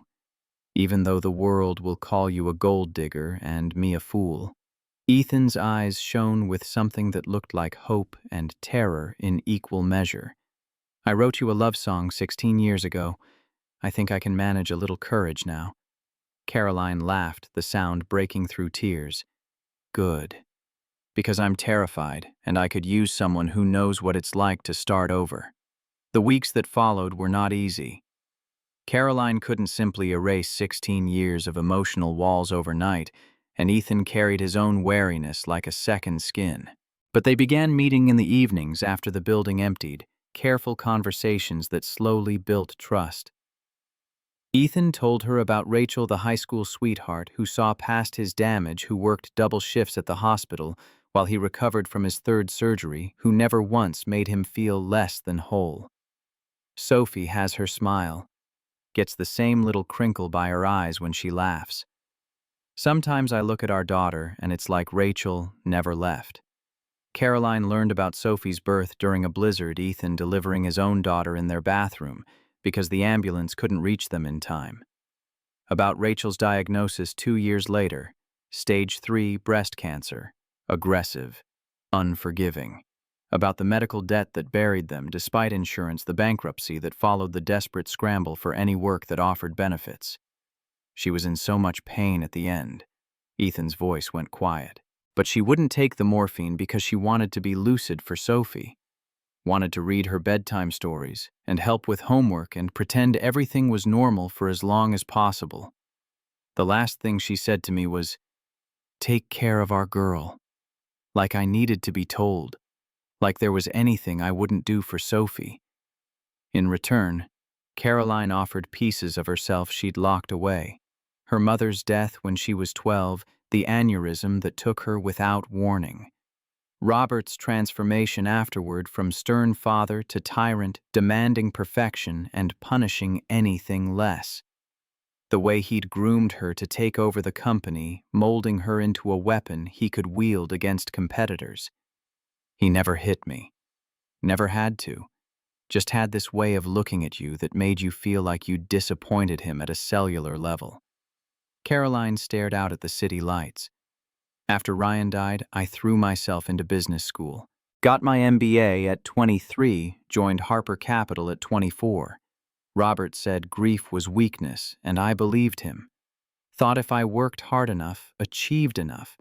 even though the world will call you a gold digger and me a fool." Ethan's eyes shone with something that looked like hope and terror in equal measure. "I wrote you a love song 16 years ago. I think I can manage a little courage now." Caroline laughed, the sound breaking through tears. "Good. Because I'm terrified, and I could use someone who knows what it's like to start over." The weeks that followed were not easy. Caroline couldn't simply erase 16 years of emotional walls overnight, and Ethan carried his own wariness like a second skin. But they began meeting in the evenings after the building emptied, careful conversations that slowly built trust. Ethan told her about Rachel, the high school sweetheart who saw past his damage, who worked double shifts at the hospital while he recovered from his third surgery, who never once made him feel less than whole. Sophie has her smile, gets the same little crinkle by her eyes when she laughs. Sometimes I look at our daughter and it's like Rachel never left. Caroline learned about Sophie's birth during a blizzard, Ethan delivering his own daughter in their bathroom because the ambulance couldn't reach them in time. About Rachel's diagnosis 2 years later, stage 3 breast cancer, aggressive, unforgiving. About the medical debt that buried them despite insurance, the bankruptcy that followed the desperate scramble for any work that offered benefits. She was in so much pain at the end. Ethan's voice went quiet. But she wouldn't take the morphine because she wanted to be lucid for Sophie, wanted to read her bedtime stories and help with homework and pretend everything was normal for as long as possible. The last thing she said to me was, "Take care of our girl." Like I needed to be told. Like there was anything I wouldn't do for Sophie. In return, Caroline offered pieces of herself she'd locked away. Her mother's death when she was 12, the aneurysm that took her without warning. Robert's transformation afterward from stern father to tyrant, demanding perfection and punishing anything less. The way he'd groomed her to take over the company, molding her into a weapon he could wield against competitors. He never hit me. Never had to. Just had this way of looking at you that made you feel like you'd disappointed him at a cellular level. Caroline stared out at the city lights. After Ryan died, I threw myself into business school. Got my MBA at 23, joined Harper Capital at 24. Robert said grief was weakness, and I believed him. Thought if I worked hard enough, achieved enough,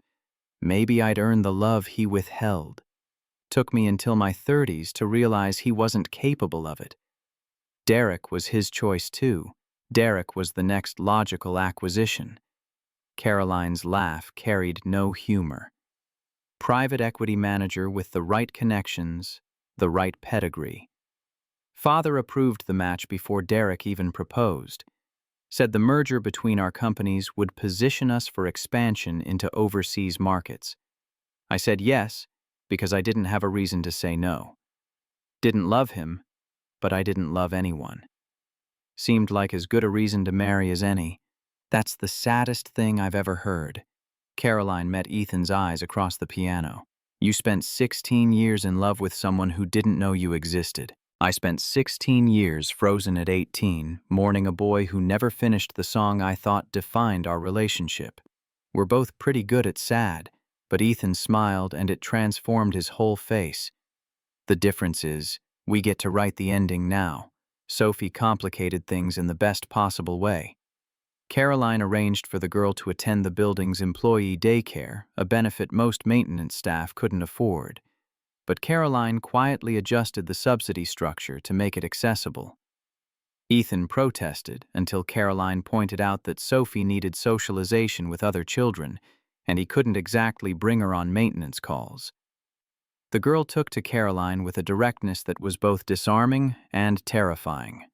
maybe I'd earn the love he withheld. Took me until my 30s to realize he wasn't capable of it. Derek was his choice too. Derek was the next logical acquisition. Caroline's laugh carried no humor. Private equity manager with the right connections, the right pedigree. Father approved the match before Derek even proposed. Said the merger between our companies would position us for expansion into overseas markets. I said yes, because I didn't have a reason to say no. Didn't love him, but I didn't love anyone. Seemed like as good a reason to marry as any. That's the saddest thing I've ever heard. Caroline met Ethan's eyes across the piano. You spent 16 years in love with someone who didn't know you existed. I spent 16 years frozen at 18, mourning a boy who never finished the song I thought defined our relationship. We're both pretty good at sad, but Ethan smiled and it transformed his whole face. The difference is, we get to write the ending now. Sophie complicated things in the best possible way. Caroline arranged for the girl to attend the building's employee daycare, a benefit most maintenance staff couldn't afford. But Caroline quietly adjusted the subsidy structure to make it accessible. Ethan protested until Caroline pointed out that Sophie needed socialization with other children, and he couldn't exactly bring her on maintenance calls. The girl took to Caroline with a directness that was both disarming and terrifying.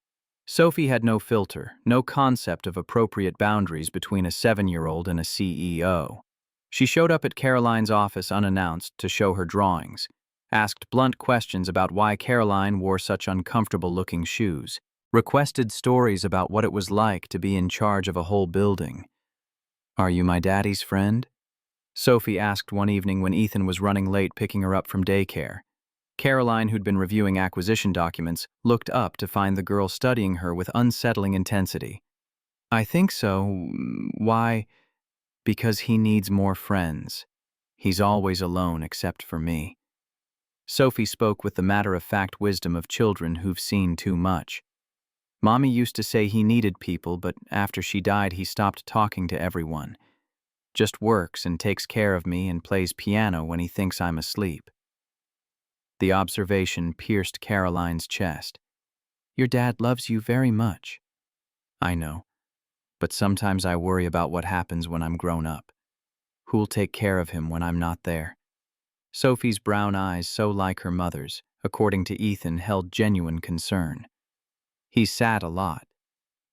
Sophie had no filter, no concept of appropriate boundaries between a 7-year-old and a CEO. She showed up at Caroline's office unannounced to show her drawings, asked blunt questions about why Caroline wore such uncomfortable-looking shoes, requested stories about what it was like to be in charge of a whole building. "Are you my daddy's friend?" Sophie asked one evening when Ethan was running late picking her up from daycare. Caroline, who'd been reviewing acquisition documents, looked up to find the girl studying her with unsettling intensity. "I think so. Why?" "Because he needs more friends. He's always alone except for me." Sophie spoke with the matter-of-fact wisdom of children who've seen too much. "Mommy used to say he needed people, but after she died he stopped talking to everyone. Just works and takes care of me and plays piano when he thinks I'm asleep." The observation pierced Caroline's chest. "Your dad loves you very much." "I know, but sometimes I worry about what happens when I'm grown up. Who'll take care of him when I'm not there?" Sophie's brown eyes, so like her mother's, according to Ethan, held genuine concern. "He's sad a lot.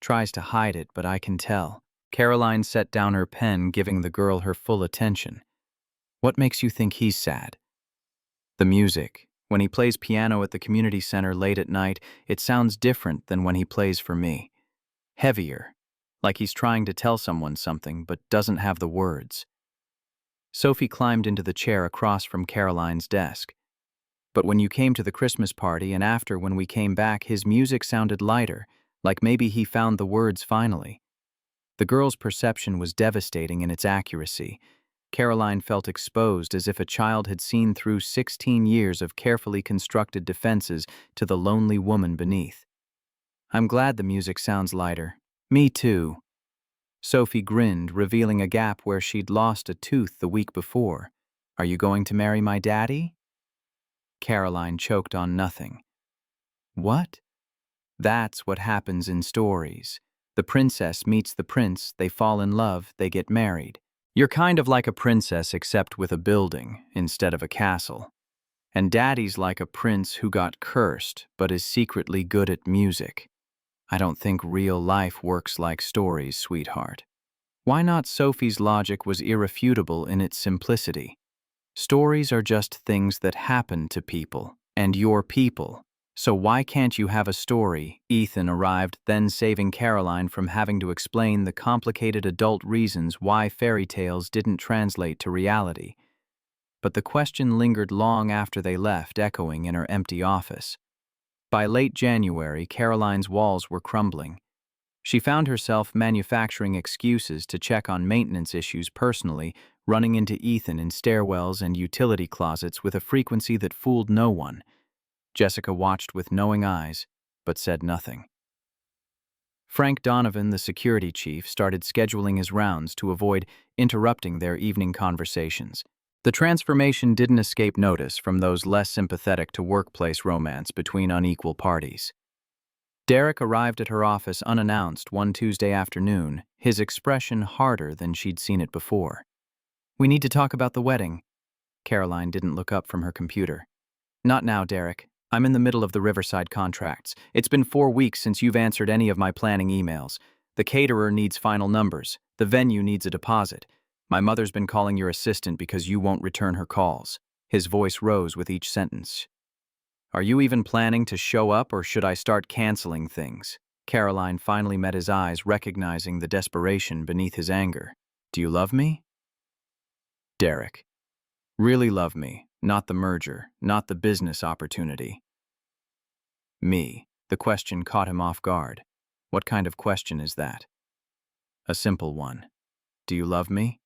Tries to hide it, but I can tell." Caroline set down her pen, giving the girl her full attention. "What makes you think he's sad?" "The music. When he plays piano at the community center late at night, it sounds different than when he plays for me. Heavier, like he's trying to tell someone something, but doesn't have the words." Sophie climbed into the chair across from Caroline's desk. "But when you came to the Christmas party and after when we came back, his music sounded lighter, like maybe he found the words finally." The girl's perception was devastating in its accuracy. Caroline felt exposed as if a child had seen through 16 years of carefully constructed defenses to the lonely woman beneath. "I'm glad the music sounds lighter." "Me too." Sophie grinned, revealing a gap where she'd lost a tooth the week before. "Are you going to marry my daddy?" Caroline choked on nothing. "What?" "That's what happens in stories. The princess meets the prince, they fall in love, they get married. You're kind of like a princess except with a building instead of a castle. And daddy's like a prince who got cursed but is secretly good at music. I don't think real life works like stories, sweetheart." Why not? Sophie's logic was irrefutable in its simplicity. Stories are just things that happen to people, and you're people. So why can't you have a story? Ethan arrived, then saving Caroline from having to explain the complicated adult reasons why fairy tales didn't translate to reality. But the question lingered long after they left, echoing in her empty office. By late January, Caroline's walls were crumbling. She found herself manufacturing excuses to check on maintenance issues personally, running into Ethan in stairwells and utility closets with a frequency that fooled no one. Jessica watched with knowing eyes, but said nothing. Frank Donovan, the security chief, started scheduling his rounds to avoid interrupting their evening conversations. The transformation didn't escape notice from those less sympathetic to workplace romance between unequal parties. Derek arrived at her office unannounced one Tuesday afternoon, his expression harder than she'd seen it before. "We need to talk about the wedding." Caroline didn't look up from her computer. "Not now, Derek. I'm in the middle of the Riverside contracts. It's been 4 weeks since you've answered any of my planning emails. The caterer needs final numbers. The venue needs a deposit. My mother's been calling your assistant because you won't return her calls." His voice rose with each sentence. "Are you even planning to show up, or should I start canceling things?" Caroline finally met his eyes, recognizing the desperation beneath his anger. "Do you love me?" Derek. "Really love me, not the merger, not the business opportunity." Me. The question caught him off guard. What kind of question is that? "A simple one. Do you love me?"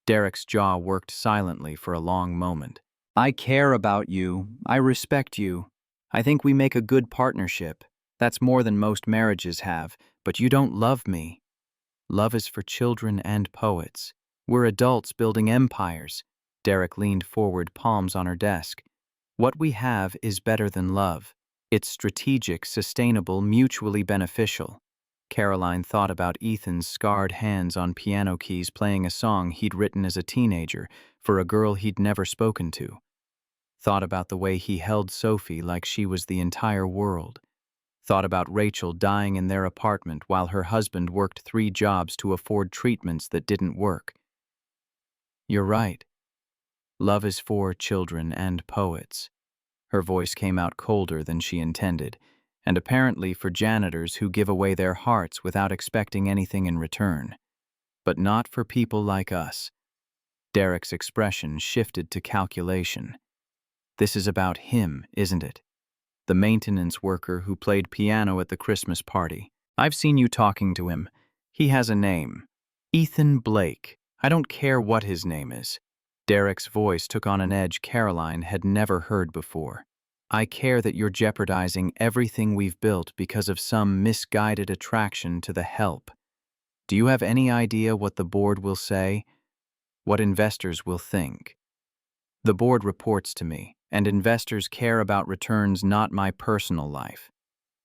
Derek's jaw worked silently for a long moment. "I care about you. I respect you. I think we make a good partnership. That's more than most marriages have, but you don't love me. Love is for children and poets. We're adults building empires." Derek leaned forward, palms on her desk. "What we have is better than love. It's strategic, sustainable, mutually beneficial." Caroline thought about Ethan's scarred hands on piano keys playing a song he'd written as a teenager for a girl he'd never spoken to. Thought about the way he held Sophie like she was the entire world. Thought about Rachel dying in their apartment while her husband worked 3 jobs to afford treatments that didn't work. You're right. Love is for children and poets. Her voice came out colder than she intended, and apparently for janitors who give away their hearts without expecting anything in return. But not for people like us. Derek's expression shifted to calculation. This is about him, isn't it? The maintenance worker who played piano at the Christmas party. I've seen you talking to him. He has a name. Ethan Blake. I don't care what his name is. Derek's voice took on an edge Caroline had never heard before. I care that you're jeopardizing everything we've built because of some misguided attraction to the help. Do you have any idea what the board will say? What investors will think? The board reports to me, and investors care about returns, not my personal life.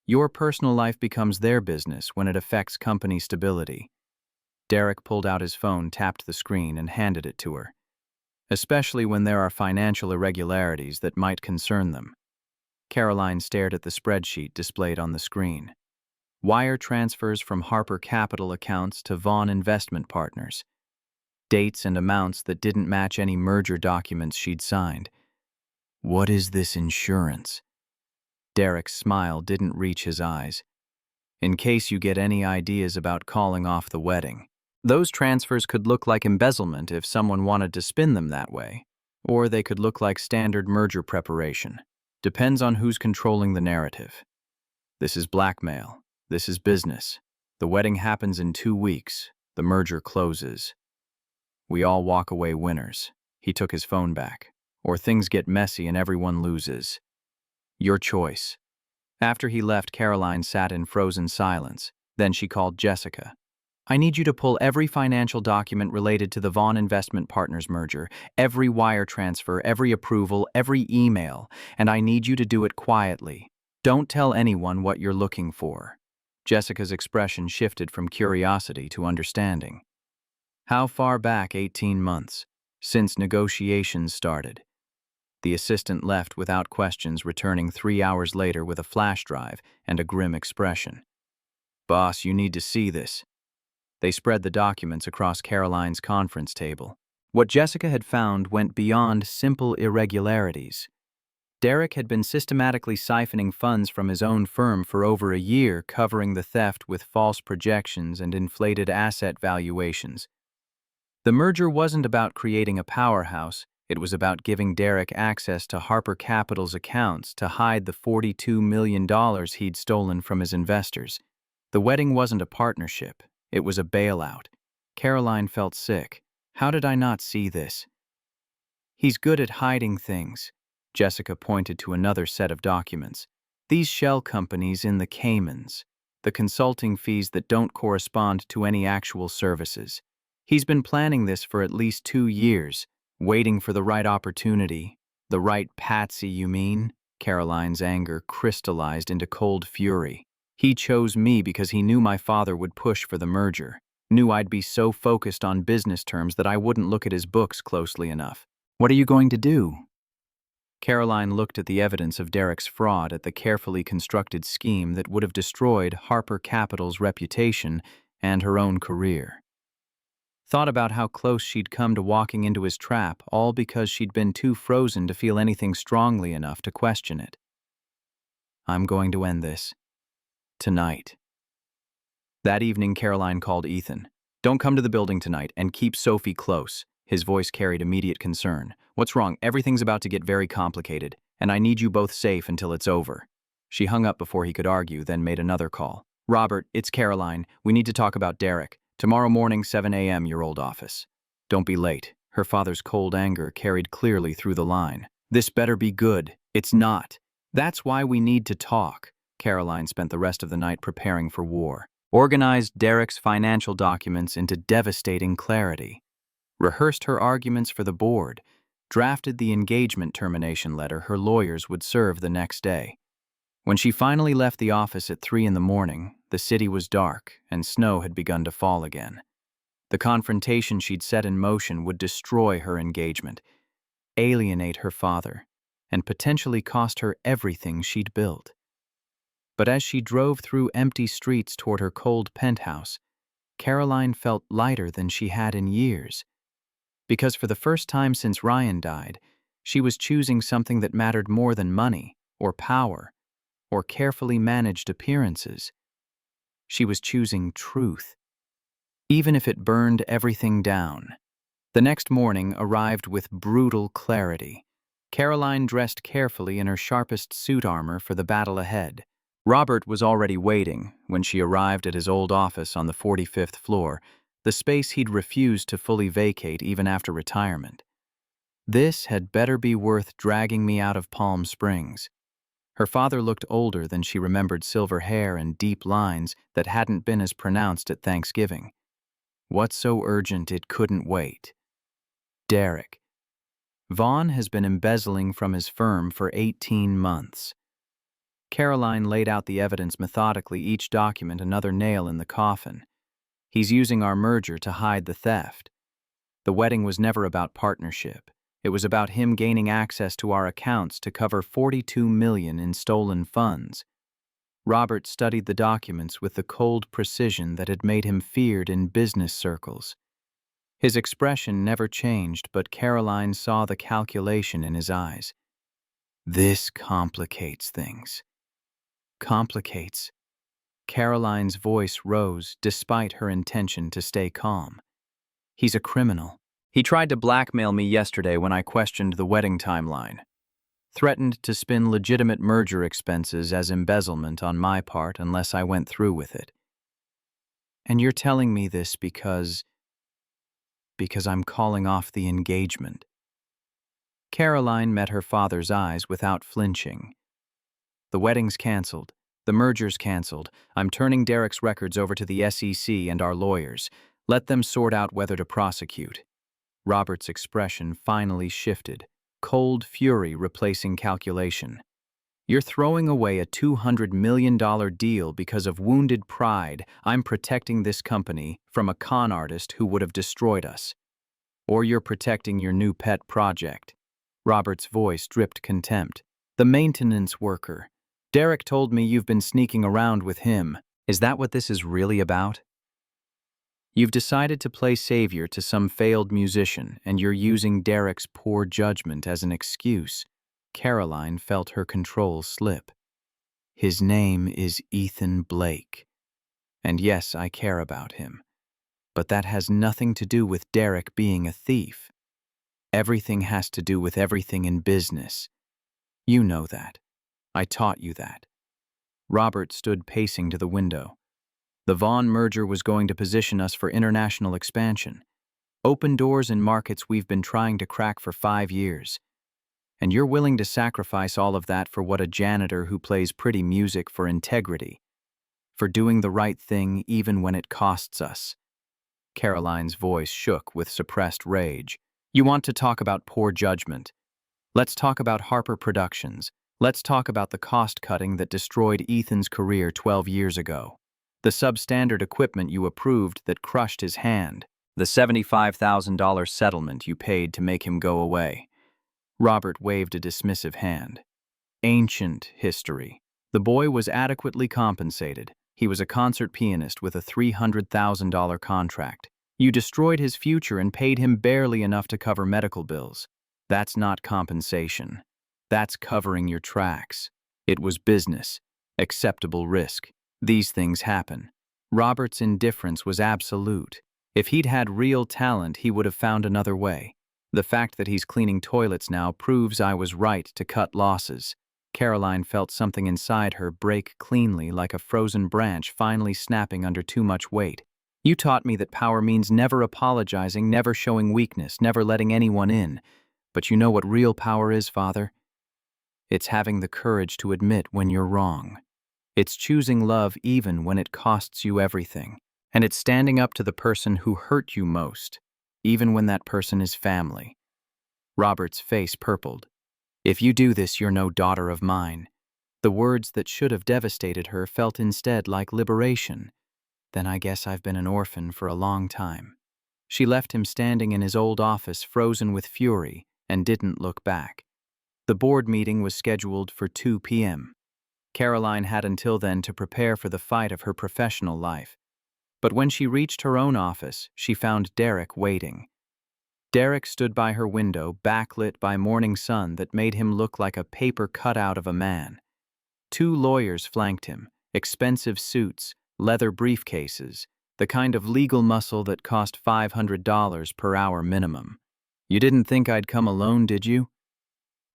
Your personal life becomes their business when it affects company stability. Derek pulled out his phone, tapped the screen, and handed it to her. Especially when there are financial irregularities that might concern them. Caroline stared at the spreadsheet displayed on the screen. Wire transfers from Harper Capital accounts to Vaughn Investment Partners. Dates and amounts that didn't match any merger documents she'd signed. What is this insurance? Derek's smile didn't reach his eyes. In case you get any ideas about calling off the wedding. Those transfers could look like embezzlement if someone wanted to spin them that way, or they could look like standard merger preparation. Depends on who's controlling the narrative. This is blackmail. This is business. The wedding happens in 2 weeks. The merger closes. We all walk away winners. He took his phone back. Or things get messy and everyone loses. Your choice. After he left, Caroline sat in frozen silence. Then she called Jessica. I need you to pull every financial document related to the Vaughn Investment Partners merger, every wire transfer, every approval, every email, and I need you to do it quietly. Don't tell anyone what you're looking for. Jessica's expression shifted from curiosity to understanding. How far back? 18 months. Since negotiations started. The assistant left without questions, returning 3 hours later with a flash drive and a grim expression. Boss, you need to see this. They spread the documents across Caroline's conference table. What Jessica had found went beyond simple irregularities. Derek had been systematically siphoning funds from his own firm for over a year, covering the theft with false projections and inflated asset valuations. The merger wasn't about creating a powerhouse. It was about giving Derek access to Harper Capital's accounts to hide the $42 million he'd stolen from his investors. The wedding wasn't a partnership. It was a bailout. Caroline felt sick. How did I not see this? He's good at hiding things. Jessica pointed to another set of documents. These shell companies in the Caymans. The consulting fees that don't correspond to any actual services. He's been planning this for at least 2 years, waiting for the right opportunity. The right patsy, you mean? Caroline's anger crystallized into cold fury. He chose me because he knew my father would push for the merger, knew I'd be so focused on business terms that I wouldn't look at his books closely enough. What are you going to do? Caroline looked at the evidence of Derek's fraud, at the carefully constructed scheme that would have destroyed Harper Capital's reputation and her own career. Thought about how close she'd come to walking into his trap, all because she'd been too frozen to feel anything strongly enough to question it. I'm going to end this. Tonight. That evening, Caroline called Ethan. Don't come to the building tonight, and keep Sophie close. His voice carried immediate concern. What's wrong? Everything's about to get very complicated, and I need you both safe until it's over. She hung up before he could argue, then made another call. Robert, it's Caroline. We need to talk about Derek. Tomorrow morning, 7 a.m., your old office. Don't be late. Her father's cold anger carried clearly through the line. This better be good. It's not. That's why we need to talk. Caroline spent the rest of the night preparing for war. Organized Derek's financial documents into devastating clarity. Rehearsed her arguments for the board. Drafted the engagement termination letter her lawyers would serve the next day. When she finally left the office at 3 in the morning, the city was dark and snow had begun to fall again. The confrontation she'd set in motion would destroy her engagement, alienate her father, and potentially cost her everything she'd built. But as she drove through empty streets toward her cold penthouse, Caroline felt lighter than she had in years. Because for the first time since Ryan died, she was choosing something that mattered more than money, or power, or carefully managed appearances. She was choosing truth, even if it burned everything down. The next morning arrived with brutal clarity. Caroline dressed carefully in her sharpest suit armor for the battle ahead. Robert was already waiting when she arrived at his old office on the 45th floor, the space he'd refused to fully vacate even after retirement. This had better be worth dragging me out of Palm Springs. Her father looked older than she remembered, silver hair and deep lines that hadn't been as pronounced at Thanksgiving. What's so urgent it couldn't wait? Derek. Vaughn has been embezzling from his firm for 18 months. Caroline laid out the evidence methodically, each document another nail in the coffin. He's using our merger to hide the theft. The wedding was never about partnership. It was about him gaining access to our accounts to cover $42 million in stolen funds. Robert studied the documents with the cold precision that had made him feared in business circles. His expression never changed, but Caroline saw the calculation in his eyes. This complicates things. Complicates. Caroline's voice rose despite her intention to stay calm. He's a criminal. He tried to blackmail me yesterday when I questioned the wedding timeline. Threatened to spin legitimate merger expenses as embezzlement on my part unless I went through with it. And you're telling me this because I'm calling off the engagement. Caroline met her father's eyes without flinching. The wedding's canceled. The merger's canceled. I'm turning Derek's records over to the SEC and our lawyers. Let them sort out whether to prosecute. Robert's expression finally shifted, cold fury replacing calculation. You're throwing away a $200 million deal because of wounded pride. I'm protecting this company from a con artist who would have destroyed us. Or you're protecting your new pet project. Robert's voice dripped contempt. The maintenance worker. Derek told me you've been sneaking around with him. Is that what this is really about? You've decided to play savior to some failed musician, and you're using Derek's poor judgment as an excuse. Caroline felt her control slip. His name is Ethan Blake. And yes, I care about him. But that has nothing to do with Derek being a thief. Everything has to do with everything in business. You know that. I taught you that. Robert stood pacing to the window. The Vaughn merger was going to position us for international expansion. Open doors in markets we've been trying to crack for 5 years. And you're willing to sacrifice all of that for what a janitor who plays pretty music for integrity. For doing the right thing even when it costs us. Caroline's voice shook with suppressed rage. You want to talk about poor judgment. Let's talk about Harper Productions. Let's talk about the cost-cutting that destroyed Ethan's career 12 years ago. The substandard equipment you approved that crushed his hand. The $75,000 settlement you paid to make him go away. Robert waved a dismissive hand. Ancient history. The boy was adequately compensated. He was a concert pianist with a $300,000 contract. You destroyed his future and paid him barely enough to cover medical bills. That's not compensation. That's covering your tracks. It was business. Acceptable risk. These things happen. Robert's indifference was absolute. If he'd had real talent, he would have found another way. The fact that he's cleaning toilets now proves I was right to cut losses. Caroline felt something inside her break cleanly like a frozen branch finally snapping under too much weight. You taught me that power means never apologizing, never showing weakness, never letting anyone in. But you know what real power is, Father? It's having the courage to admit when you're wrong. It's choosing love even when it costs you everything. And it's standing up to the person who hurt you most, even when that person is family. Robert's face purpled. If you do this, you're no daughter of mine. The words that should have devastated her felt instead like liberation. Then I guess I've been an orphan for a long time. She left him standing in his old office, frozen with fury, and didn't look back. The board meeting was scheduled for 2 p.m. Caroline had until then to prepare for the fight of her professional life. But when she reached her own office, she found Derek waiting. Derek stood by her window, backlit by morning sun that made him look like a paper cutout of a man. 2 lawyers flanked him, expensive suits, leather briefcases, the kind of legal muscle that cost $500 per hour minimum. "You didn't think I'd come alone, did you?"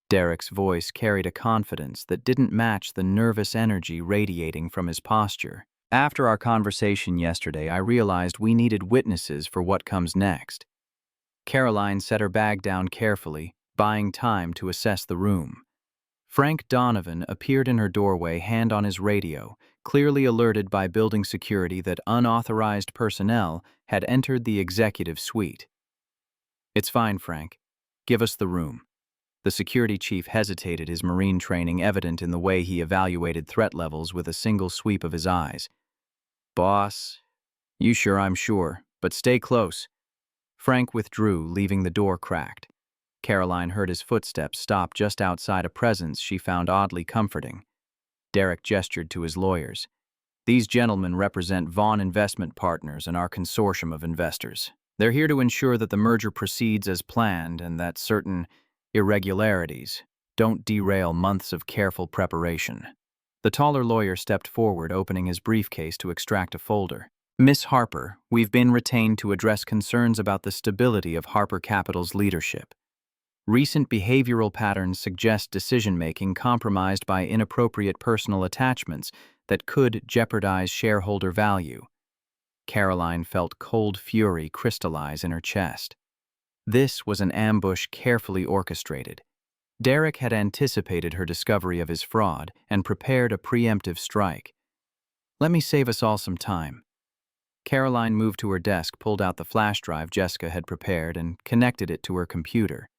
Derek's voice carried a confidence that didn't match the nervous energy radiating from his posture. "After our conversation yesterday, I realized we needed witnesses for what comes next." Caroline set her bag down carefully, buying time to assess the room. Frank Donovan appeared in her doorway, hand on his radio, clearly alerted by building security that unauthorized personnel had entered the executive suite. "It's fine, Frank. Give us the room." The security chief hesitated, his Marine training evident in the way he evaluated threat levels with a single sweep of his eyes. "Boss, you sure? I'm sure, but stay close." Frank withdrew, leaving the door cracked. Caroline heard his footsteps stop just outside a presence she found oddly comforting. Derek gestured to his lawyers. "These gentlemen represent Vaughn Investment Partners and our consortium of investors. They're here to ensure that the merger proceeds as planned and that certain irregularities don't derail months of careful preparation." The taller lawyer stepped forward, opening his briefcase to extract a folder. "Miss Harper, we've been retained to address concerns about the stability of Harper Capital's leadership. Recent behavioral patterns suggest decision-making compromised by inappropriate personal attachments that could jeopardize shareholder value." Caroline felt cold fury crystallize in her chest. This was an ambush carefully orchestrated. Derek had anticipated her discovery of his fraud and prepared a preemptive strike. "Let me save us all some time." Caroline moved to her desk, pulled out the flash drive Jessica had prepared, and connected it to her computer.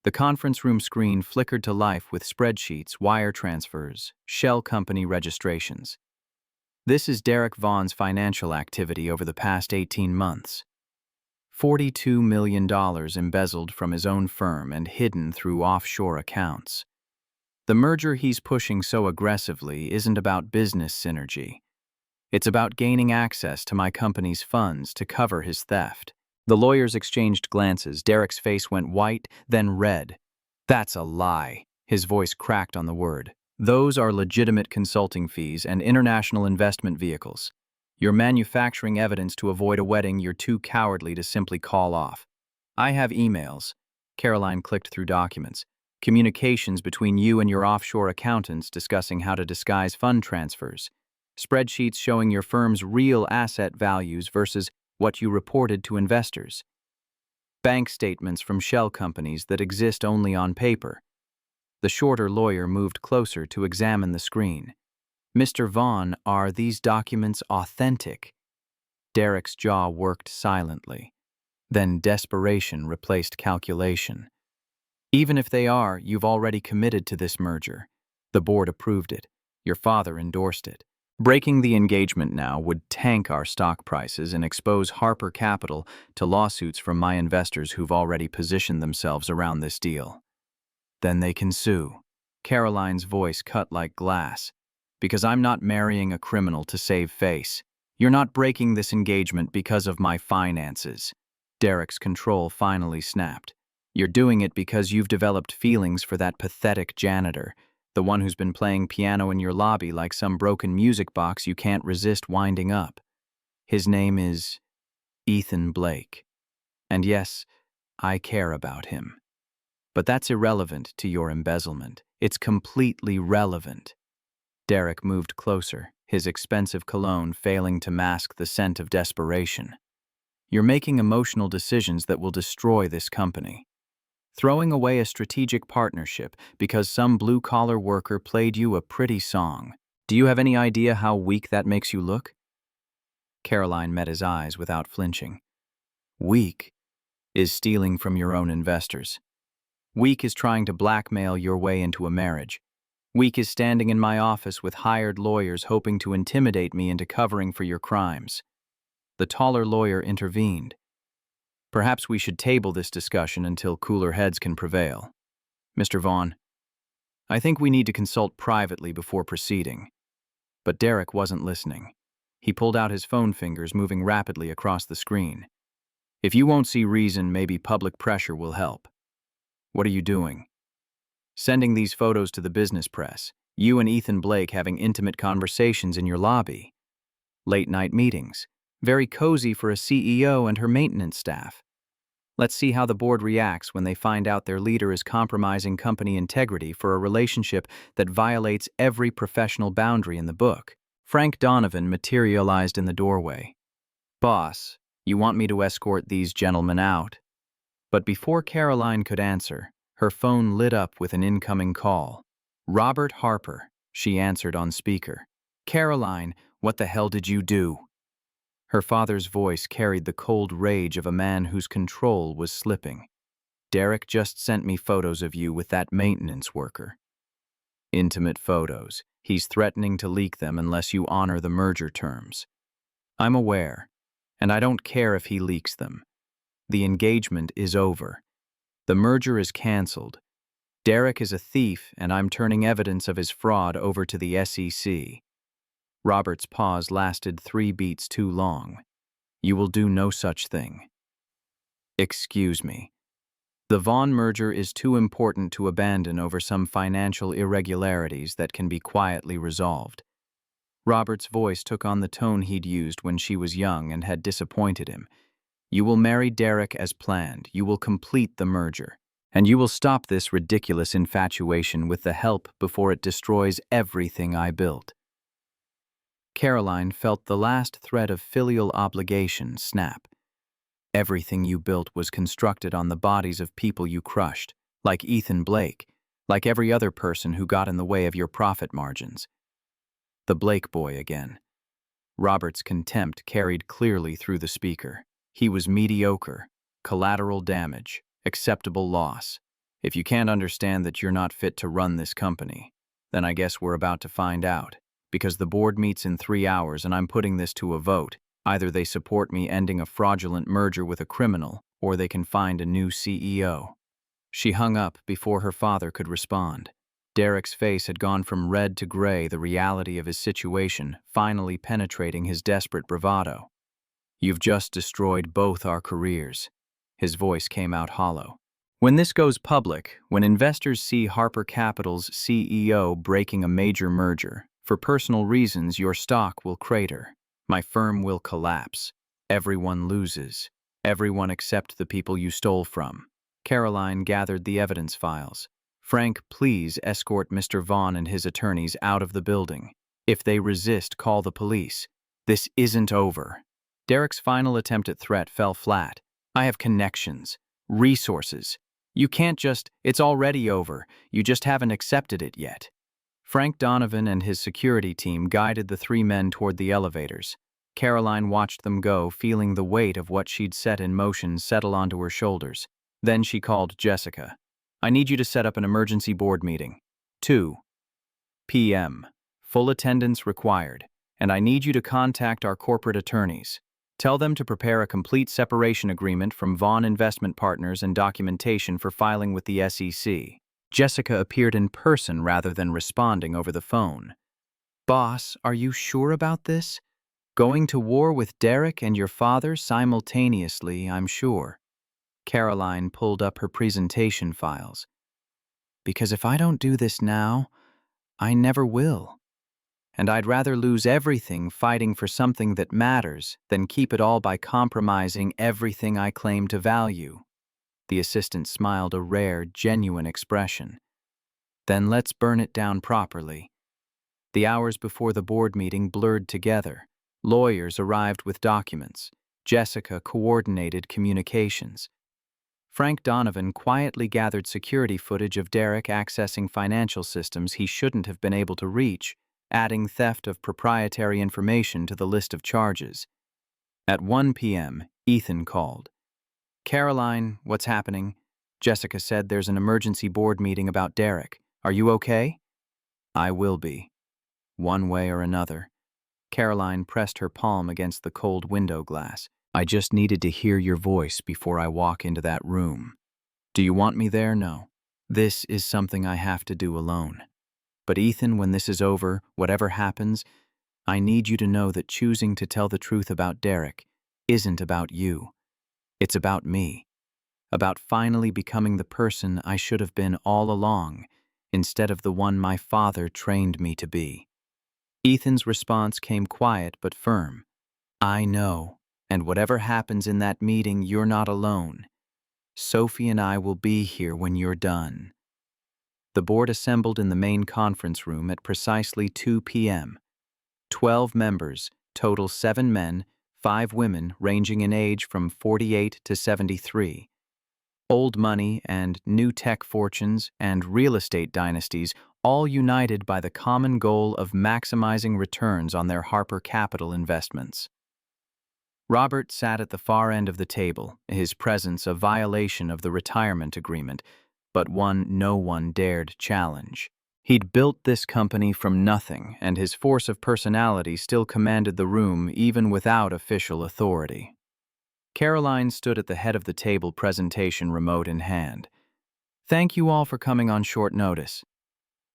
The conference room screen flickered to life with spreadsheets, wire transfers, shell company registrations. "This is Derek Vaughn's financial activity over the past 18 months. $42 million embezzled from his own firm and hidden through offshore accounts. The merger he's pushing so aggressively isn't about business synergy. It's about gaining access to my company's funds to cover his theft." The lawyers exchanged glances. Derek's face went white, then red. "That's a lie." His voice cracked on the word. "Those are legitimate consulting fees and international investment vehicles. You're manufacturing evidence to avoid a wedding you're too cowardly to simply call off. I have emails." Caroline clicked through documents. "Communications between you and your offshore accountants discussing how to disguise fund transfers. Spreadsheets showing your firm's real asset values versus what you reported to investors. Bank statements from shell companies that exist only on paper." The shorter lawyer moved closer to examine the screen. "Mr. Vaughn, are these documents authentic?" Derek's jaw worked silently. Then desperation replaced calculation. "Even if they are, you've already committed to this merger. The board approved it. Your father endorsed it. Breaking the engagement now would tank our stock prices and expose Harper Capital to lawsuits from my investors who've already positioned themselves around this deal. Then they can sue." Caroline's voice cut like glass. "Because I'm not marrying a criminal to save face. You're not breaking this engagement because of my finances." Derek's control finally snapped. "You're doing it because you've developed feelings for that pathetic janitor, the one who's been playing piano in your lobby like some broken music box you can't resist winding up. His name is Ethan Blake. And yes, I care about him. But that's irrelevant to your embezzlement. It's completely relevant." Derek moved closer, his expensive cologne failing to mask the scent of desperation. "You're making emotional decisions that will destroy this company. Throwing away a strategic partnership because some blue-collar worker played you a pretty song. Do you have any idea how weak that makes you look?" Caroline met his eyes without flinching. "Weak is stealing from your own investors. Weak is trying to blackmail your way into a marriage. Weak is standing in my office with hired lawyers hoping to intimidate me into covering for your crimes." The taller lawyer intervened. "Perhaps we should table this discussion until cooler heads can prevail. Mr. Vaughn, I think we need to consult privately before proceeding. But Derek wasn't listening. He pulled out his phone fingers, moving rapidly across the screen. If you won't see reason, maybe public pressure will help. What are you doing? Sending these photos to the business press. You and Ethan Blake having intimate conversations in your lobby. Late-night meetings. Very cozy for a CEO and her maintenance staff. Let's see how the board reacts when they find out their leader is compromising company integrity for a relationship that violates every professional boundary in the book. Frank Donovan materialized in the doorway. Boss, you want me to escort these gentlemen out? But before Caroline could answer, her phone lit up with an incoming call. Robert Harper, she answered on speaker. Caroline, what the hell did you do? Her father's voice carried the cold rage of a man whose control was slipping. Derek just sent me photos of you with that maintenance worker. Intimate photos. He's threatening to leak them unless you honor the merger terms. I'm aware, and I don't care if he leaks them. The engagement is over. The merger is canceled. Derek is a thief, and I'm turning evidence of his fraud over to the SEC. Robert's pause lasted 3 beats too long. You will do no such thing. Excuse me. The Vaughn merger is too important to abandon over some financial irregularities that can be quietly resolved. Robert's voice took on the tone he'd used when she was young and had disappointed him. You will marry Derek as planned. You will complete the merger. And you will stop this ridiculous infatuation with the help before it destroys everything I built. Caroline felt the last thread of filial obligation snap. Everything you built was constructed on the bodies of people you crushed, like Ethan Blake, like every other person who got in the way of your profit margins. The Blake boy again. Robert's contempt carried clearly through the speaker. He was mediocre, collateral damage, acceptable loss. If you can't understand that you're not fit to run this company, then I guess we're about to find out. Because the board meets in 3 hours and I'm putting this to a vote. Either they support me ending a fraudulent merger with a criminal, or they can find a new CEO. She hung up before her father could respond. Derek's face had gone from red to gray, the reality of his situation finally penetrating his desperate bravado. You've just destroyed both our careers. His voice came out hollow. When this goes public, when investors see Harper Capital's CEO breaking a major merger, for personal reasons your stock will crater. My firm will collapse. Everyone loses. Everyone except the people you stole from. Caroline gathered the evidence files. Frank, please escort Mr. Vaughn and his attorneys out of the building. If they resist, call the police. This isn't over. Derek's final attempt at threat fell flat. I have connections, resources. You can't just, it's already over. You just haven't accepted it yet. Frank Donovan and his security team guided the 3 men toward the elevators. Caroline watched them go, feeling the weight of what she'd set in motion settle onto her shoulders. Then she called Jessica. I need you to set up an emergency board meeting. 2 p.m. Full attendance required, and I need you to contact our corporate attorneys. Tell them to prepare a complete separation agreement from Vaughn Investment Partners and documentation for filing with the SEC. Jessica appeared in person rather than responding over the phone. Boss, are you sure about this? Going to war with Derek and your father simultaneously, I'm sure. Caroline pulled up her presentation files. Because if I don't do this now, I never will. And I'd rather lose everything fighting for something that matters than keep it all by compromising everything I claim to value. The assistant smiled a rare, genuine expression. Then let's burn it down properly. The hours before the board meeting blurred together. Lawyers arrived with documents. Jessica coordinated communications. Frank Donovan quietly gathered security footage of Derek accessing financial systems he shouldn't have been able to reach, adding theft of proprietary information to the list of charges. At 1 p.m., Ethan called. Caroline, what's happening? Jessica said there's an emergency board meeting about Derek. Are you okay? I will be. One way or another. Caroline pressed her palm against the cold window glass. I just needed to hear your voice before I walk into that room. Do you want me there? No. This is something I have to do alone. But Ethan, when this is over, whatever happens, I need you to know that choosing to tell the truth about Derek isn't about you. It's about me. About finally becoming the person I should have been all along, instead of the one my father trained me to be. Ethan's response came quiet but firm. I know, and whatever happens in that meeting, you're not alone. Sophie and I will be here when you're done. The board assembled in the main conference room at precisely 2 p.m. 12 members, total 7 men, 5 women ranging in age from 48 to 73. Old money and new tech fortunes and real estate dynasties, all united by the common goal of maximizing returns on their Harper Capital investments. Robert sat at the far end of the table, his presence a violation of the retirement agreement, but one no one dared challenge. He'd built this company from nothing, and his force of personality still commanded the room even without official authority. Caroline stood at the head of the table, presentation remote in hand. Thank you all for coming on short notice.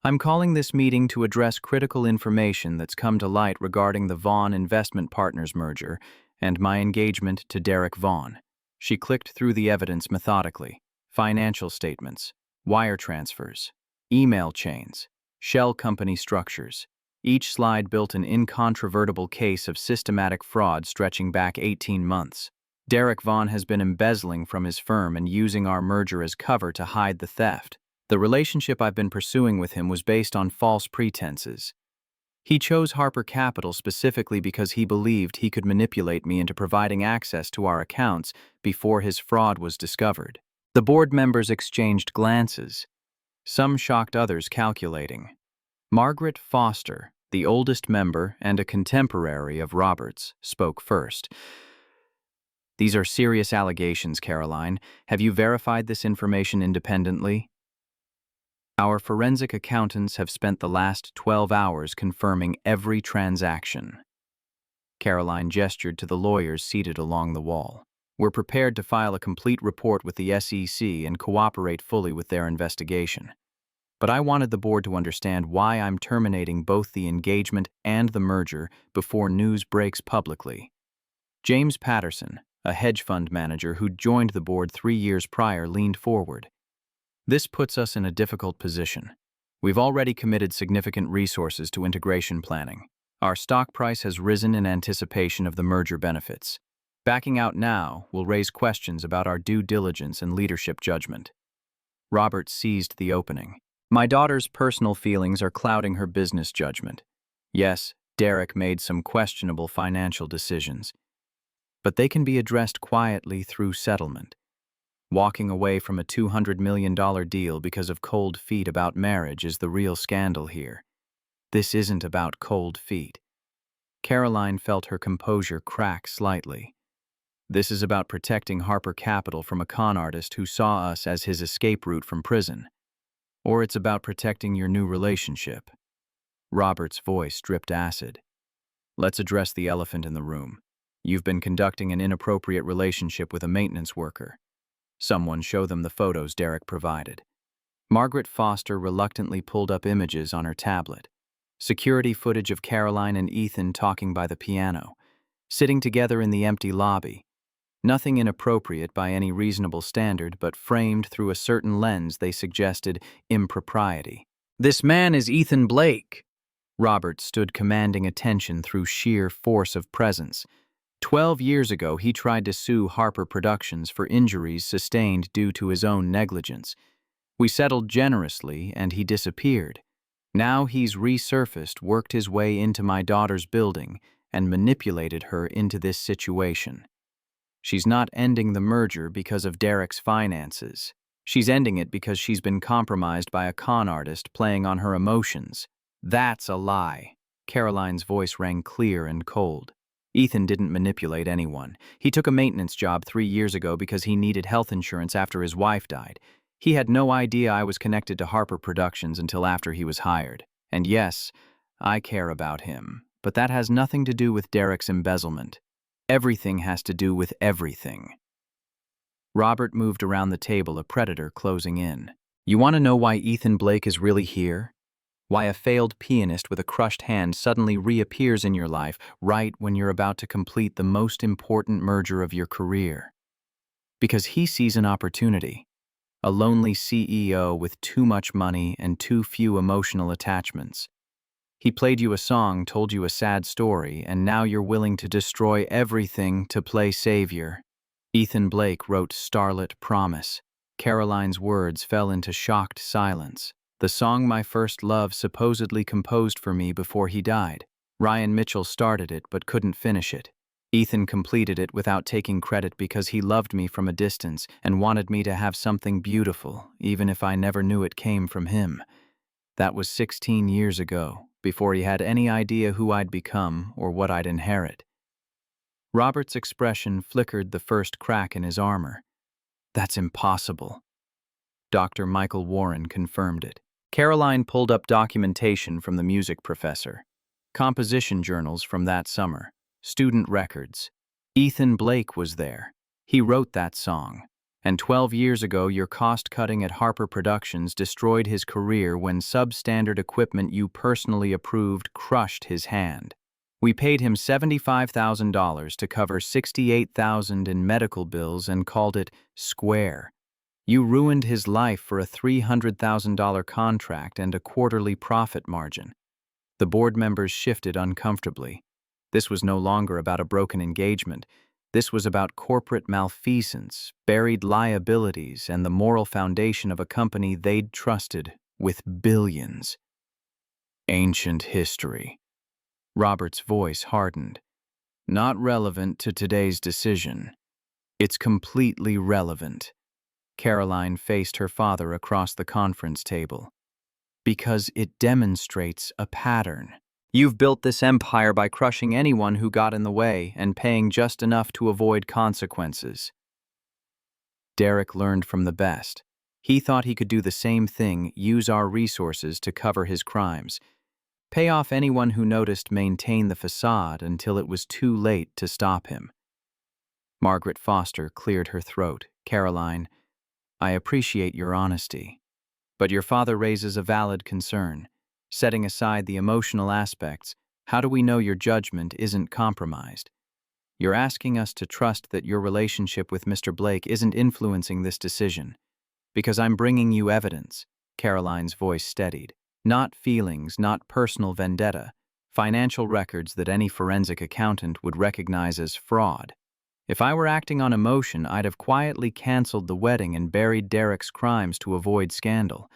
I'm calling this meeting to address critical information that's come to light regarding the Vaughn Investment Partners merger and my engagement to Derek Vaughn. She clicked through the evidence methodically. Financial statements, wire transfers, email chains, shell company structures. Each slide built an incontrovertible case of systematic fraud stretching back 18 months. Derek Vaughn has been embezzling from his firm and using our merger as cover to hide the theft. The relationship I've been pursuing with him was based on false pretenses. He chose Harper Capital specifically because he believed he could manipulate me into providing access to our accounts before his fraud was discovered. The board members exchanged glances, some shocked, others calculating. Margaret Foster, the oldest member and a contemporary of Robert's, spoke first. These are serious allegations, Caroline. Have you verified this information independently? Our forensic accountants have spent the last 12 hours confirming every transaction. Caroline gestured to the lawyers seated along the wall. We're prepared to file a complete report with the SEC and cooperate fully with their investigation. But I wanted the board to understand why I'm terminating both the engagement and the merger before news breaks publicly. James Patterson, a hedge fund manager who'd joined the board 3 years prior, leaned forward. This puts us in a difficult position. We've already committed significant resources to integration planning. Our stock price has risen in anticipation of the merger benefits. Backing out now will raise questions about our due diligence and leadership judgment. Robert seized the opening. My daughter's personal feelings are clouding her business judgment. Yes, Derek made some questionable financial decisions, but they can be addressed quietly through settlement. Walking away from a $200 million deal because of cold feet about marriage is the real scandal here. This isn't about cold feet. Caroline felt her composure crack slightly. This is about protecting Harper Capital from a con artist who saw us as his escape route from prison. Or it's about protecting your new relationship. Robert's voice dripped acid. Let's address the elephant in the room. You've been conducting an inappropriate relationship with a maintenance worker. Someone show them the photos Derek provided. Margaret Foster reluctantly pulled up images on her tablet. Security footage of Caroline and Ethan talking by the piano, sitting together in the empty lobby. Nothing inappropriate by any reasonable standard, but framed through a certain lens they suggested impropriety. This man is Ethan Blake. Robert stood commanding attention through sheer force of presence. 12 years ago, he tried to sue Harper Productions for injuries sustained due to his own negligence. We settled generously, and he disappeared. Now he's resurfaced, worked his way into my daughter's building, and manipulated her into this situation. She's not ending the merger because of Derek's finances. She's ending it because she's been compromised by a con artist playing on her emotions. That's a lie. Caroline's voice rang clear and cold. Ethan didn't manipulate anyone. He took a maintenance job 3 years ago because he needed health insurance after his wife died. He had no idea I was connected to Harper Productions until after he was hired. And yes, I care about him, but that has nothing to do with Derek's embezzlement. Everything has to do with everything. Robert moved around the table, a predator closing in. You want to know why Ethan Blake is really here? Why a failed pianist with a crushed hand suddenly reappears in your life right when you're about to complete the most important merger of your career? Because he sees an opportunity. A lonely CEO with too much money and too few emotional attachments. He played you a song, told you a sad story, and now you're willing to destroy everything to play savior. Ethan Blake wrote Starlit Promise. Caroline's words fell into shocked silence. The song my first love supposedly composed for me before he died. Ryan Mitchell started it but couldn't finish it. Ethan completed it without taking credit because he loved me from a distance and wanted me to have something beautiful, even if I never knew it came from him. That was 16 years ago, before he had any idea who I'd become or what I'd inherit. Robert's expression flickered the first crack in his armor. That's impossible. Dr. Michael Warren confirmed it. Caroline pulled up documentation from the music professor, composition journals from that summer, student records. Ethan Blake was there. He wrote that song. And 12 years ago, your cost-cutting at Harper Productions destroyed his career when substandard equipment you personally approved crushed his hand. We paid him $75,000 to cover $68,000 in medical bills and called it square. You ruined his life for a $300,000 contract and a quarterly profit margin. The board members shifted uncomfortably. This was no longer about a broken engagement. This was about corporate malfeasance, buried liabilities, and the moral foundation of a company they'd trusted with billions. Ancient history. Robert's voice hardened. Not relevant to today's decision. It's completely relevant. Caroline faced her father across the conference table. Because it demonstrates a pattern. You've built this empire by crushing anyone who got in the way and paying just enough to avoid consequences. Derek learned from the best. He thought he could do the same thing, use our resources to cover his crimes. Pay off anyone who noticed, maintain the facade until it was too late to stop him. Margaret Foster cleared her throat. Caroline, I appreciate your honesty. But your father raises a valid concern. Setting aside the emotional aspects, how do we know your judgment isn't compromised? You're asking us to trust that your relationship with Mr. Blake isn't influencing this decision. Because I'm bringing you evidence, Caroline's voice steadied. Not feelings, not personal vendetta, financial records that any forensic accountant would recognize as fraud. If I were acting on emotion, I'd have quietly canceled the wedding and buried Derek's crimes to avoid scandal.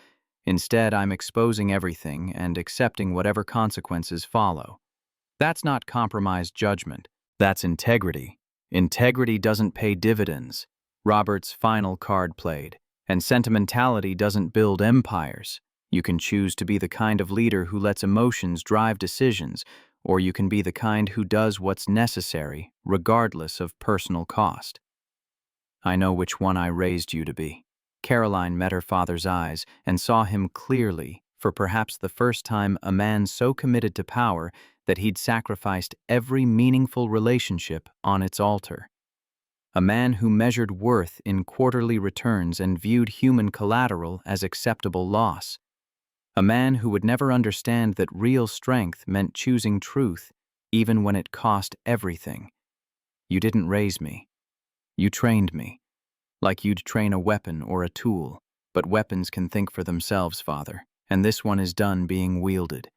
Instead, I'm exposing everything and accepting whatever consequences follow. That's not compromised judgment. That's integrity. Integrity doesn't pay dividends. Robert's final card played. And sentimentality doesn't build empires. You can choose to be the kind of leader who lets emotions drive decisions, or you can be the kind who does what's necessary, regardless of personal cost. I know which one I raised you to be. Caroline met her father's eyes and saw him clearly, for perhaps the first time a man so committed to power that he'd sacrificed every meaningful relationship on its altar. A man who measured worth in quarterly returns and viewed human collateral as acceptable loss. A man who would never understand that real strength meant choosing truth, even when it cost everything. You didn't raise me. You trained me. Like you'd train a weapon or a tool. But weapons can think for themselves, Father, and this one is done being wielded.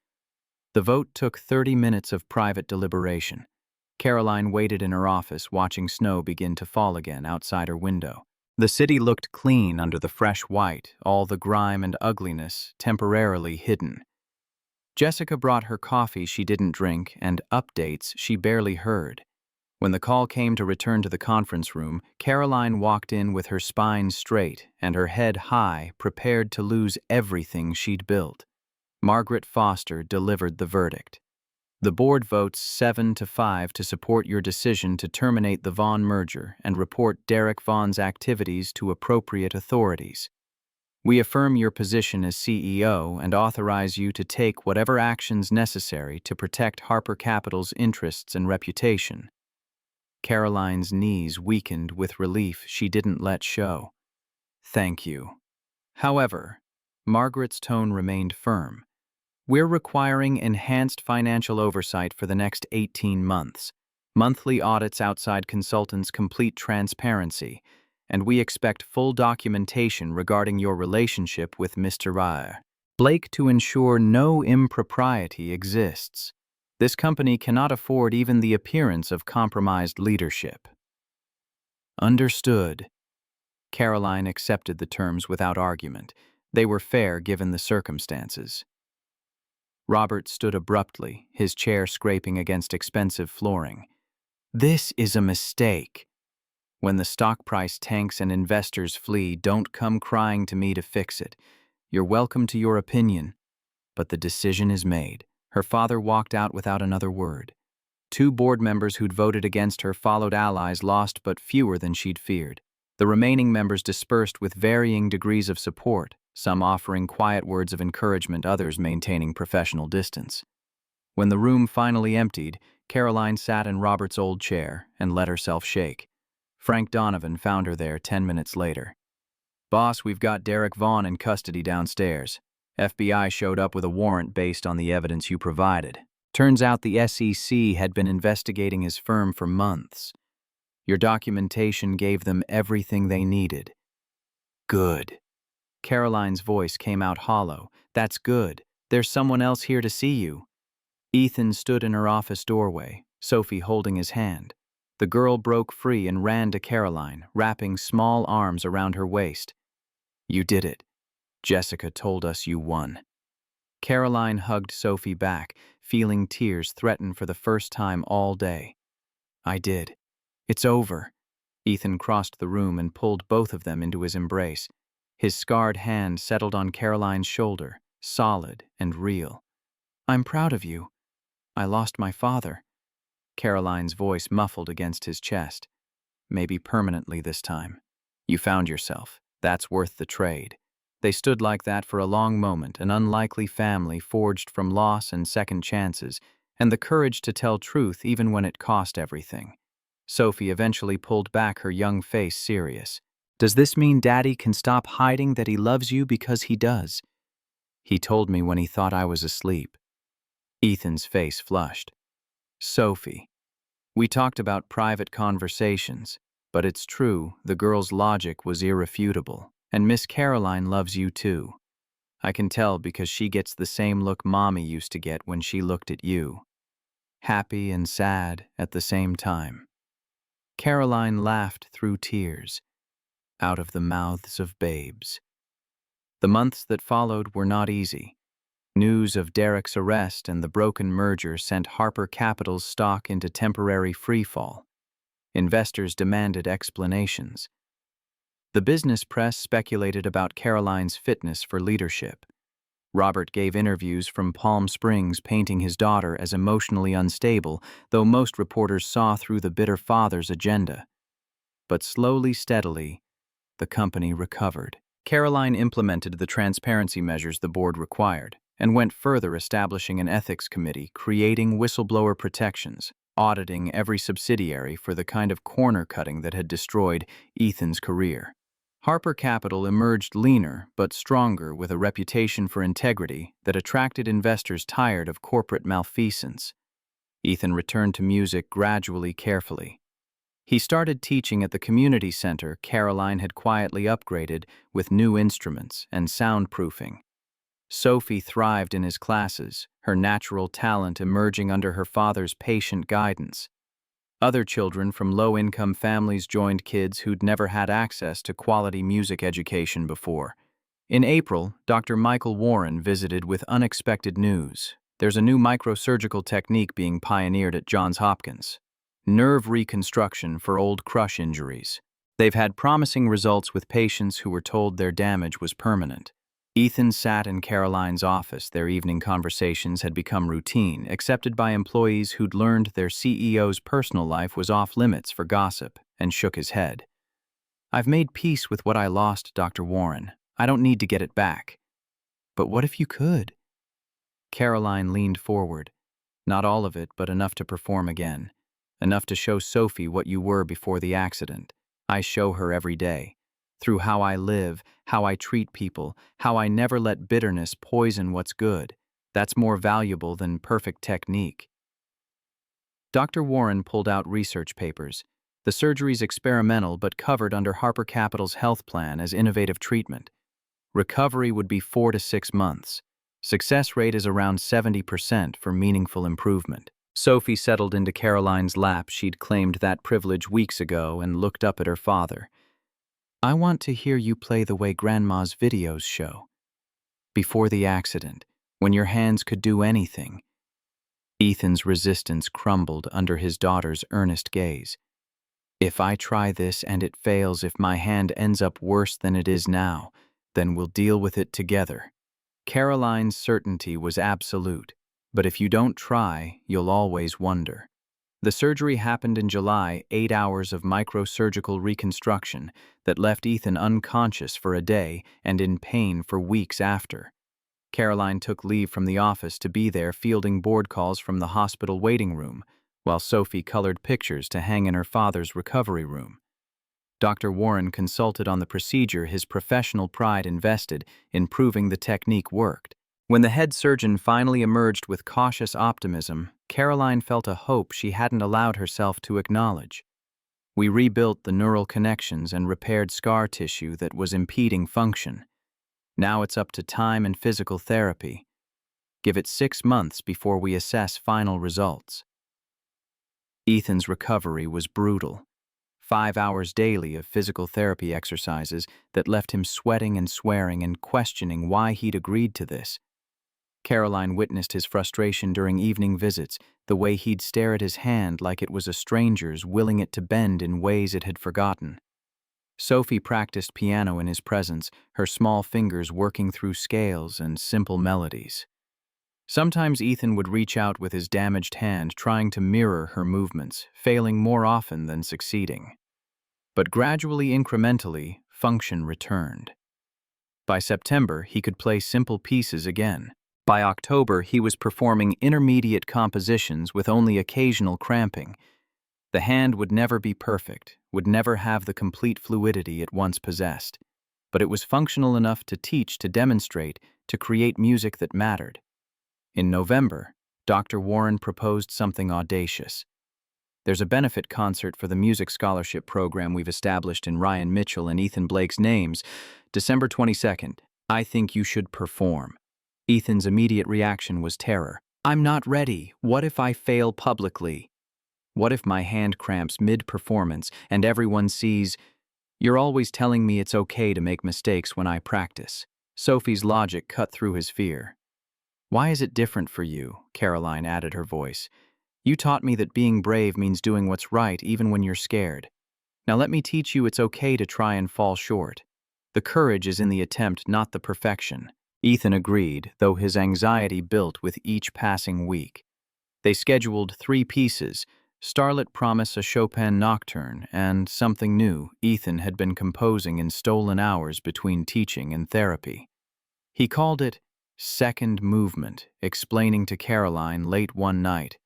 The vote took 30 minutes of private deliberation. Caroline waited in her office, watching snow begin to fall again outside her window. The city looked clean under the fresh white, all the grime and ugliness temporarily hidden. Jessica brought her coffee she didn't drink and updates she barely heard. When the call came to return to the conference room, Caroline walked in with her spine straight and her head high, prepared to lose everything she'd built. Margaret Foster delivered the verdict. The board votes 7-5 to support your decision to terminate the Vaughn merger and report Derek Vaughn's activities to appropriate authorities. We affirm your position as CEO and authorize you to take whatever actions necessary to protect Harper Capital's interests and reputation. Caroline's knees weakened with relief she didn't let show. Thank you. However, Margaret's tone remained firm. "We're requiring enhanced financial oversight for the next 18 months. Monthly audits, outside consultants, complete transparency, and we expect full documentation regarding your relationship with Mr. Blake to ensure no impropriety exists. This company cannot afford even the appearance of compromised leadership." "Understood." Caroline accepted the terms without argument. They were fair given the circumstances. Robert stood abruptly, his chair scraping against expensive flooring. "This is a mistake. When the stock price tanks and investors flee, don't come crying to me to fix it. You're welcome to your opinion, but the decision is made." Her father walked out without another word. Two board members who'd voted against her followed allies lost but fewer than she'd feared. The remaining members dispersed with varying degrees of support, some offering quiet words of encouragement, others maintaining professional distance. When the room finally emptied, Caroline sat in Robert's old chair and let herself shake. Frank Donovan found her there 10 minutes later. "Boss, we've got Derek Vaughn in custody downstairs. FBI showed up with a warrant based on the evidence you provided. Turns out the SEC had been investigating his firm for months. Your documentation gave them everything they needed." "Good." Caroline's voice came out hollow. "That's good. There's someone else here to see you." Ethan stood in her office doorway, Sophie holding his hand. The girl broke free and ran to Caroline, wrapping small arms around her waist. "You did it. Jessica told us you won." Caroline hugged Sophie back, feeling tears threaten for the first time all day. "I did. It's over." Ethan crossed the room and pulled both of them into his embrace. His scarred hand settled on Caroline's shoulder, solid and real. "I'm proud of you. I lost my father." Caroline's voice muffled against his chest. "Maybe permanently this time. You found yourself. That's worth the trade." They stood like that for a long moment, an unlikely family forged from loss and second chances, and the courage to tell truth even when it cost everything. Sophie eventually pulled back, her young face serious. "Does this mean Daddy can stop hiding that he loves you because he does?" "He told me when he thought I was asleep." Ethan's face flushed. "Sophie, we talked about private conversations, but it's true, the girl's logic was irrefutable. And Miss Caroline loves you too. I can tell because she gets the same look Mommy used to get when she looked at you. Happy and sad at the same time." Caroline laughed through tears, out of the mouths of babes. The months that followed were not easy. News of Derek's arrest and the broken merger sent Harper Capital's stock into temporary freefall. Investors demanded explanations. The business press speculated about Caroline's fitness for leadership. Robert gave interviews from Palm Springs painting his daughter as emotionally unstable, though most reporters saw through the bitter father's agenda. But slowly, steadily, the company recovered. Caroline implemented the transparency measures the board required, and went further, establishing an ethics committee, creating whistleblower protections, auditing every subsidiary for the kind of corner cutting that had destroyed Ethan's career. Harper Capital emerged leaner but stronger, with a reputation for integrity that attracted investors tired of corporate malfeasance. Ethan returned to music gradually, carefully. He started teaching at the community center Caroline had quietly upgraded with new instruments and soundproofing. Sophie thrived in his classes, her natural talent emerging under her father's patient guidance. Other children from low-income families joined kids who'd never had access to quality music education before. In April, Dr. Michael Warren visited with unexpected news. There's a new microsurgical technique being pioneered at Johns Hopkins. Nerve reconstruction for old crush injuries. They've had promising results with patients who were told their damage was permanent. Ethan sat in Caroline's office. Their evening conversations had become routine, accepted by employees who'd learned their CEO's personal life was off limits for gossip, and shook his head. "I've made peace with what I lost, Dr. Warren. I don't need to get it back." "But what if you could?" Caroline leaned forward. "Not all of it, but enough to perform again. Enough to show Sophie what you were before the accident. I show her every day. through how I live, how I treat people, how I never let bitterness poison what's good. That's more valuable than perfect technique. Dr. Warren pulled out research papers. The surgery's experimental but covered under Harper Capital's health plan as innovative treatment. Recovery would be 4 to 6 months. Success rate is around 70% for meaningful improvement. Sophie settled into Caroline's lap. She'd claimed that privilege weeks ago and looked up at her father. I want to hear you play the way Grandma's videos show. Before the accident, when your hands could do anything. Ethan's resistance crumbled under his daughter's earnest gaze. If I try this and it fails, if my hand ends up worse than it is now, then we'll deal with it together. Caroline's certainty was absolute, but if you don't try, you'll always wonder. The surgery happened in July, 8 hours of microsurgical reconstruction that left Ethan unconscious for a day and in pain for weeks after. Caroline took leave from the office to be there fielding board calls from the hospital waiting room, while Sophie colored pictures to hang in her father's recovery room. Dr. Warren consulted on the procedure, his professional pride invested in proving the technique worked. When the head surgeon finally emerged with cautious optimism, Caroline felt a hope she hadn't allowed herself to acknowledge. We rebuilt the neural connections and repaired scar tissue that was impeding function. Now it's up to time and physical therapy. Give it 6 months before we assess final results. Ethan's recovery was brutal. 5 hours daily of physical therapy exercises that left him sweating and swearing and questioning why he'd agreed to this. Caroline witnessed his frustration during evening visits, the way he'd stare at his hand like it was a stranger's, willing it to bend in ways it had forgotten. Sophie practiced piano in his presence, her small fingers working through scales and simple melodies. Sometimes Ethan would reach out with his damaged hand, trying to mirror her movements, failing more often than succeeding. But gradually, incrementally, function returned. By September, he could play simple pieces again. By October, he was performing intermediate compositions with only occasional cramping. The hand would never be perfect, would never have the complete fluidity it once possessed, but it was functional enough to teach, to demonstrate, to create music that mattered. In November, Dr. Warren proposed something audacious. There's a benefit concert for the music scholarship program we've established in Ryan Mitchell and Ethan Blake's names, December 22nd. I think you should perform. Ethan's immediate reaction was terror. I'm not ready. What if I fail publicly? What if my hand cramps mid-performance and everyone sees, you're always telling me it's okay to make mistakes when I practice? Sophie's logic cut through his fear. Why is it different for you? Caroline added her voice. You taught me that being brave means doing what's right even when you're scared. Now let me teach you it's okay to try and fall short. The courage is in the attempt, not the perfection. Ethan agreed, though his anxiety built with each passing week. They scheduled 3 pieces, Starlit Promise, a Chopin nocturne, and something new Ethan had been composing in stolen hours between teaching and therapy. He called it Second Movement, explaining to Caroline late one night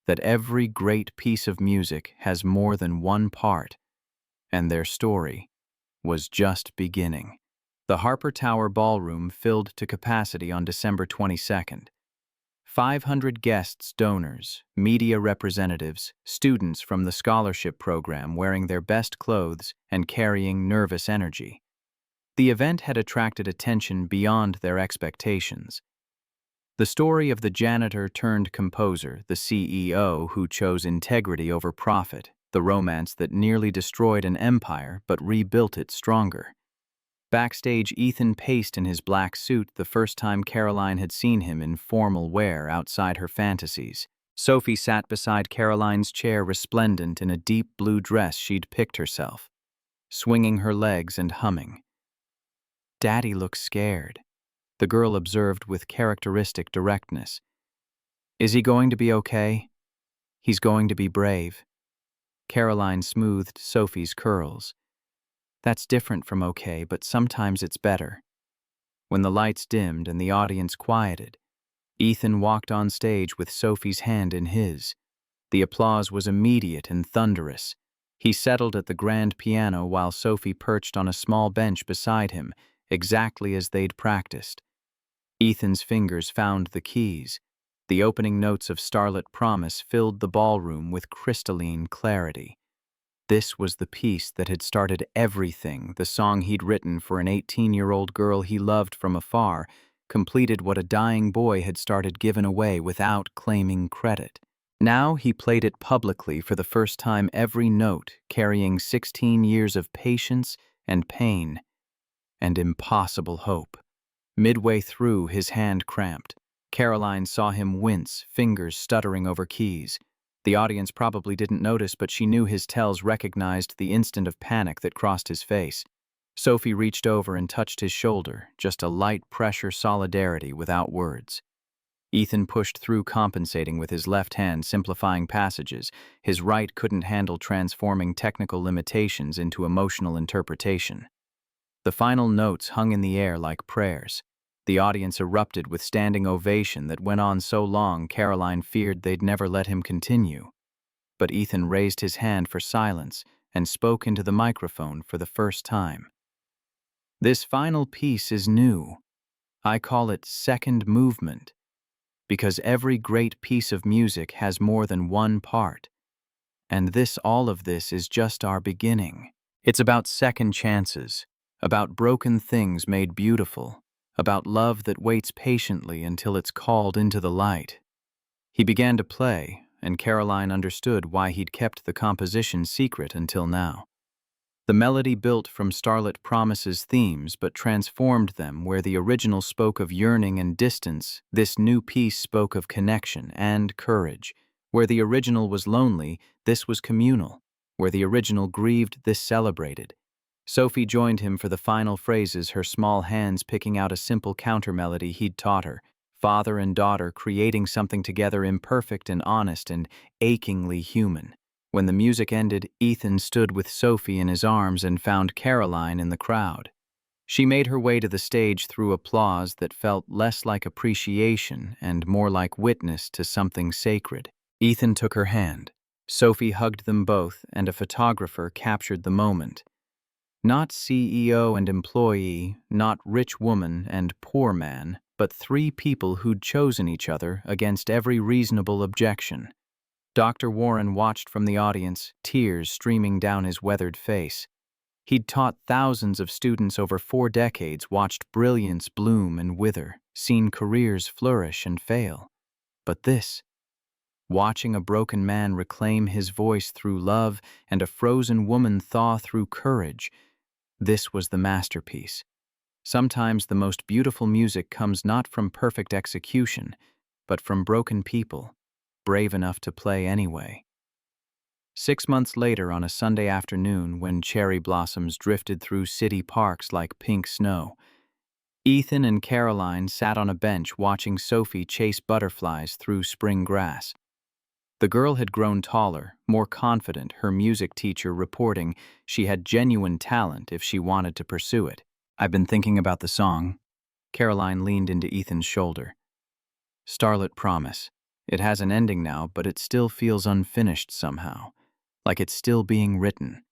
that every great piece of music has more than one part, and their story was just beginning. The Harper Tower Ballroom filled to capacity on December 22nd. 500 guests, donors, media representatives, students from the scholarship program wearing their best clothes and carrying nervous energy. The event had attracted attention beyond their expectations. The story of the janitor turned composer, the CEO who chose integrity over profit, the romance that nearly destroyed an empire but rebuilt it stronger. Backstage, Ethan paced in his black suit, the first time Caroline had seen him in formal wear outside her fantasies. Sophie sat beside Caroline's chair, resplendent in a deep blue dress she'd picked herself, swinging her legs and humming. Daddy looks scared, the girl observed with characteristic directness. Is he going to be okay? He's going to be brave. Caroline smoothed Sophie's curls. That's different from okay, but sometimes it's better. When the lights dimmed and the audience quieted, Ethan walked on stage with Sophie's hand in his. The applause was immediate and thunderous. He settled at the grand piano while Sophie perched on a small bench beside him, exactly as they'd practiced. Ethan's fingers found the keys. The opening notes of Starlit Promise filled the ballroom with crystalline clarity. This was the piece that had started everything, the song he'd written for an 18-year-old girl he loved from afar, completed what a dying boy had started given away without claiming credit. Now he played it publicly for the first time, every note carrying 16 years of patience and pain and impossible hope. Midway through, his hand cramped. Caroline saw him wince, fingers stuttering over keys. The audience probably didn't notice, but she knew his tells recognized the instant of panic that crossed his face. Sophie reached over and touched his shoulder, just a light pressure solidarity without words. Ethan pushed through, compensating with his left hand, simplifying passages. His right couldn't handle transforming technical limitations into emotional interpretation. The final notes hung in the air like prayers. The audience erupted with standing ovation that went on so long Caroline feared they'd never let him continue. But Ethan raised his hand for silence and spoke into the microphone for the first time. "This final piece is new. I call it second movement, because every great piece of music has more than one part. And all of this is just our beginning. It's about second chances, about broken things made beautiful, about love that waits patiently until it's called into the light." He began to play, and Caroline understood why he'd kept the composition secret until now. The melody built from Starlit Promise's themes but transformed them. Where the original spoke of yearning and distance, this new piece spoke of connection and courage. Where the original was lonely, this was communal. Where the original grieved, this celebrated. Sophie joined him for the final phrases, her small hands picking out a simple counter-melody he'd taught her. Father and daughter creating something together, imperfect and honest and achingly human. When the music ended, Ethan stood with Sophie in his arms and found Caroline in the crowd. She made her way to the stage through applause that felt less like appreciation and more like witness to something sacred. Ethan took her hand. Sophie hugged them both, and a photographer captured the moment. Not CEO and employee, not rich woman and poor man, but three people who'd chosen each other against every reasonable objection. Dr. Warren watched from the audience, tears streaming down his weathered face. He'd taught thousands of students over 4 decades, watched brilliance bloom and wither, seen careers flourish and fail. But this, watching a broken man reclaim his voice through love and a frozen woman thaw through courage, this was the masterpiece. Sometimes the most beautiful music comes not from perfect execution, but from broken people, brave enough to play anyway. 6 months later, on a Sunday afternoon when cherry blossoms drifted through city parks like pink snow, Ethan and Caroline sat on a bench watching Sophie chase butterflies through spring grass. The girl had grown taller, more confident, her music teacher reporting she had genuine talent if she wanted to pursue it. "I've been thinking about the song." Caroline leaned into Ethan's shoulder. "Starlit Promise. It has an ending now, but it still feels unfinished somehow, like it's still being written."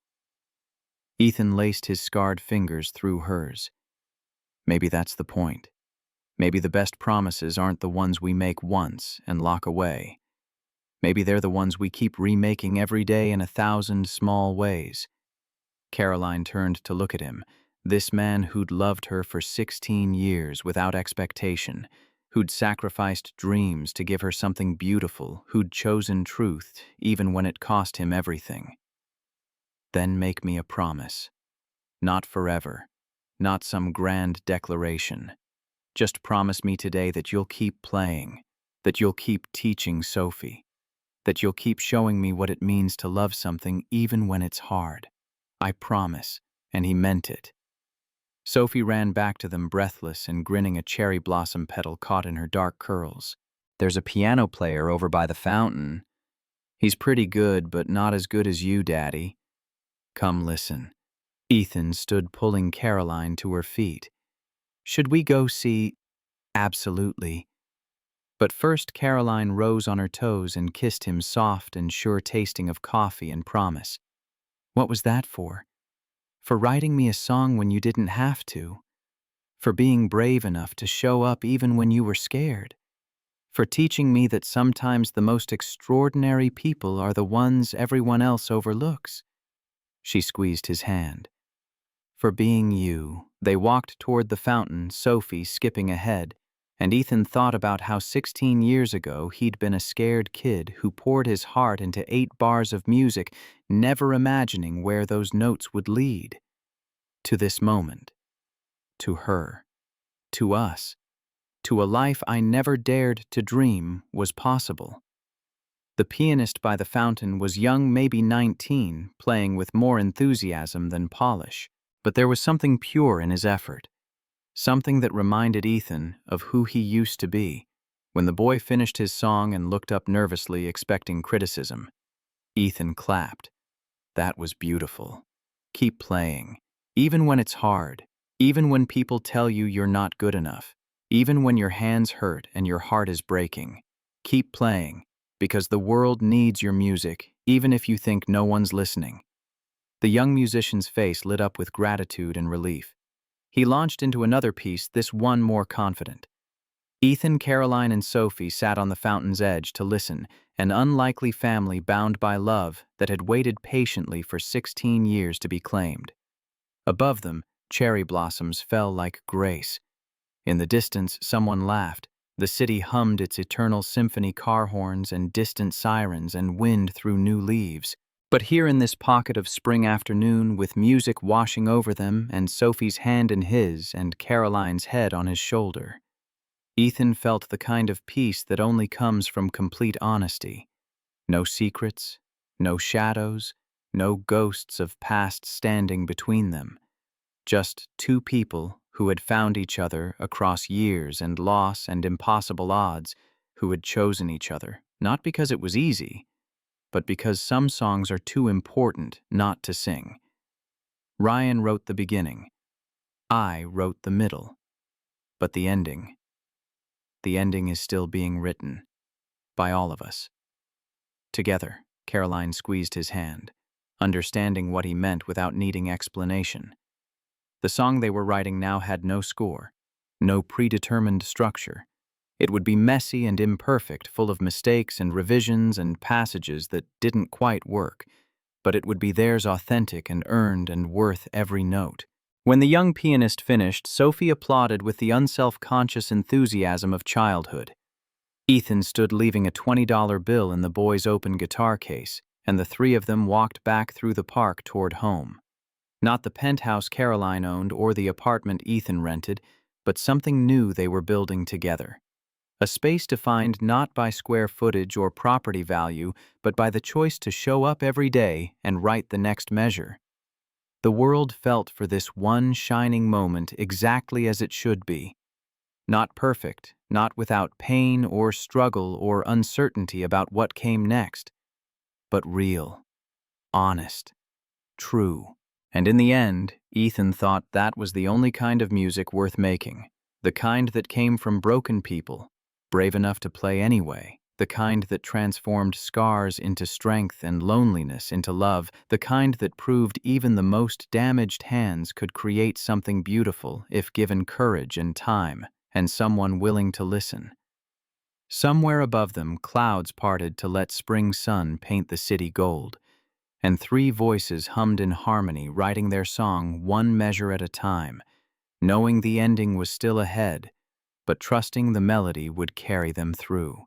Ethan laced his scarred fingers through hers. "Maybe that's the point. Maybe the best promises aren't the ones we make once and lock away. Maybe they're the ones we keep remaking every day in 1,000 small ways." Caroline turned to look at him, this man who'd loved her for 16 years without expectation, who'd sacrificed dreams to give her something beautiful, who'd chosen truth even when it cost him everything. "Then make me a promise. Not forever, not some grand declaration. Just promise me today that you'll keep playing, that you'll keep teaching Sophie, that you'll keep showing me what it means to love something even when it's hard. I promise." And he meant it. Sophie ran back to them, breathless and grinning, a cherry blossom petal caught in her dark curls. "There's a piano player over by the fountain. He's pretty good, but not as good as you, Daddy. Come listen." Ethan stood, pulling Caroline to her feet. "Should we go see?" "Absolutely." But first Caroline rose on her toes and kissed him, soft and sure, tasting of coffee and promise. What was that for? For writing me a song when you didn't have to. For being brave enough to show up even when you were scared. For teaching me that sometimes the most extraordinary people are the ones everyone else overlooks. She squeezed his hand. For being you. They walked toward the fountain, Sophie skipping ahead, and Ethan thought about how 16 years ago he'd been a scared kid who poured his heart into 8 bars of music, never imagining where those notes would lead. To this moment. To her. To us. To a life I never dared to dream was possible. The pianist by the fountain was young, maybe 19, playing with more enthusiasm than polish, but there was something pure in his effort. Something that reminded Ethan of who he used to be. When the boy finished his song and looked up nervously, expecting criticism, Ethan clapped. That was beautiful. Keep playing. Even when it's hard. Even when people tell you you're not good enough. Even when your hands hurt and your heart is breaking. Keep playing, because the world needs your music, even if you think no one's listening. The young musician's face lit up with gratitude and relief. He launched into another piece, this one more confident. Ethan, Caroline, and Sophie sat on the fountain's edge to listen, an unlikely family bound by love that had waited patiently for 16 years to be claimed. Above them, cherry blossoms fell like grace. In the distance, someone laughed. The city hummed its eternal symphony, car horns and distant sirens and wind through new leaves. But here in this pocket of spring afternoon, with music washing over them and Sophie's hand in his and Caroline's head on his shoulder, Ethan felt the kind of peace that only comes from complete honesty. No secrets, no shadows, no ghosts of past standing between them. Just 2 people who had found each other across years and loss and impossible odds, who had chosen each other, not because it was easy, but because some songs are too important not to sing. Ryan wrote the beginning. I wrote the middle. But the ending is still being written. By all of us. Together, Caroline squeezed his hand, understanding what he meant without needing explanation. The song they were writing now had no score, no predetermined structure. It would be messy and imperfect, full of mistakes and revisions and passages that didn't quite work, but it would be theirs, authentic and earned and worth every note. When the young pianist finished, Sophie applauded with the unself-conscious enthusiasm of childhood. Ethan stood leaving a $20 bill in the boy's open guitar case, and the 3 of them walked back through the park toward home. Not the penthouse Caroline owned or the apartment Ethan rented, but something new they were building together. A space defined not by square footage or property value, but by the choice to show up every day and write the next measure. The world felt for this one shining moment exactly as it should be. Not perfect, not without pain or struggle or uncertainty about what came next, but real, honest, true. And in the end, Ethan thought that was the only kind of music worth making, the kind that came from broken people, brave enough to play anyway, the kind that transformed scars into strength and loneliness into love, the kind that proved even the most damaged hands could create something beautiful if given courage and time, and someone willing to listen. Somewhere above them, clouds parted to let spring sun paint the city gold, and 3 voices hummed in harmony, writing their song one measure at a time, knowing the ending was still ahead, but trusting the melody would carry them through.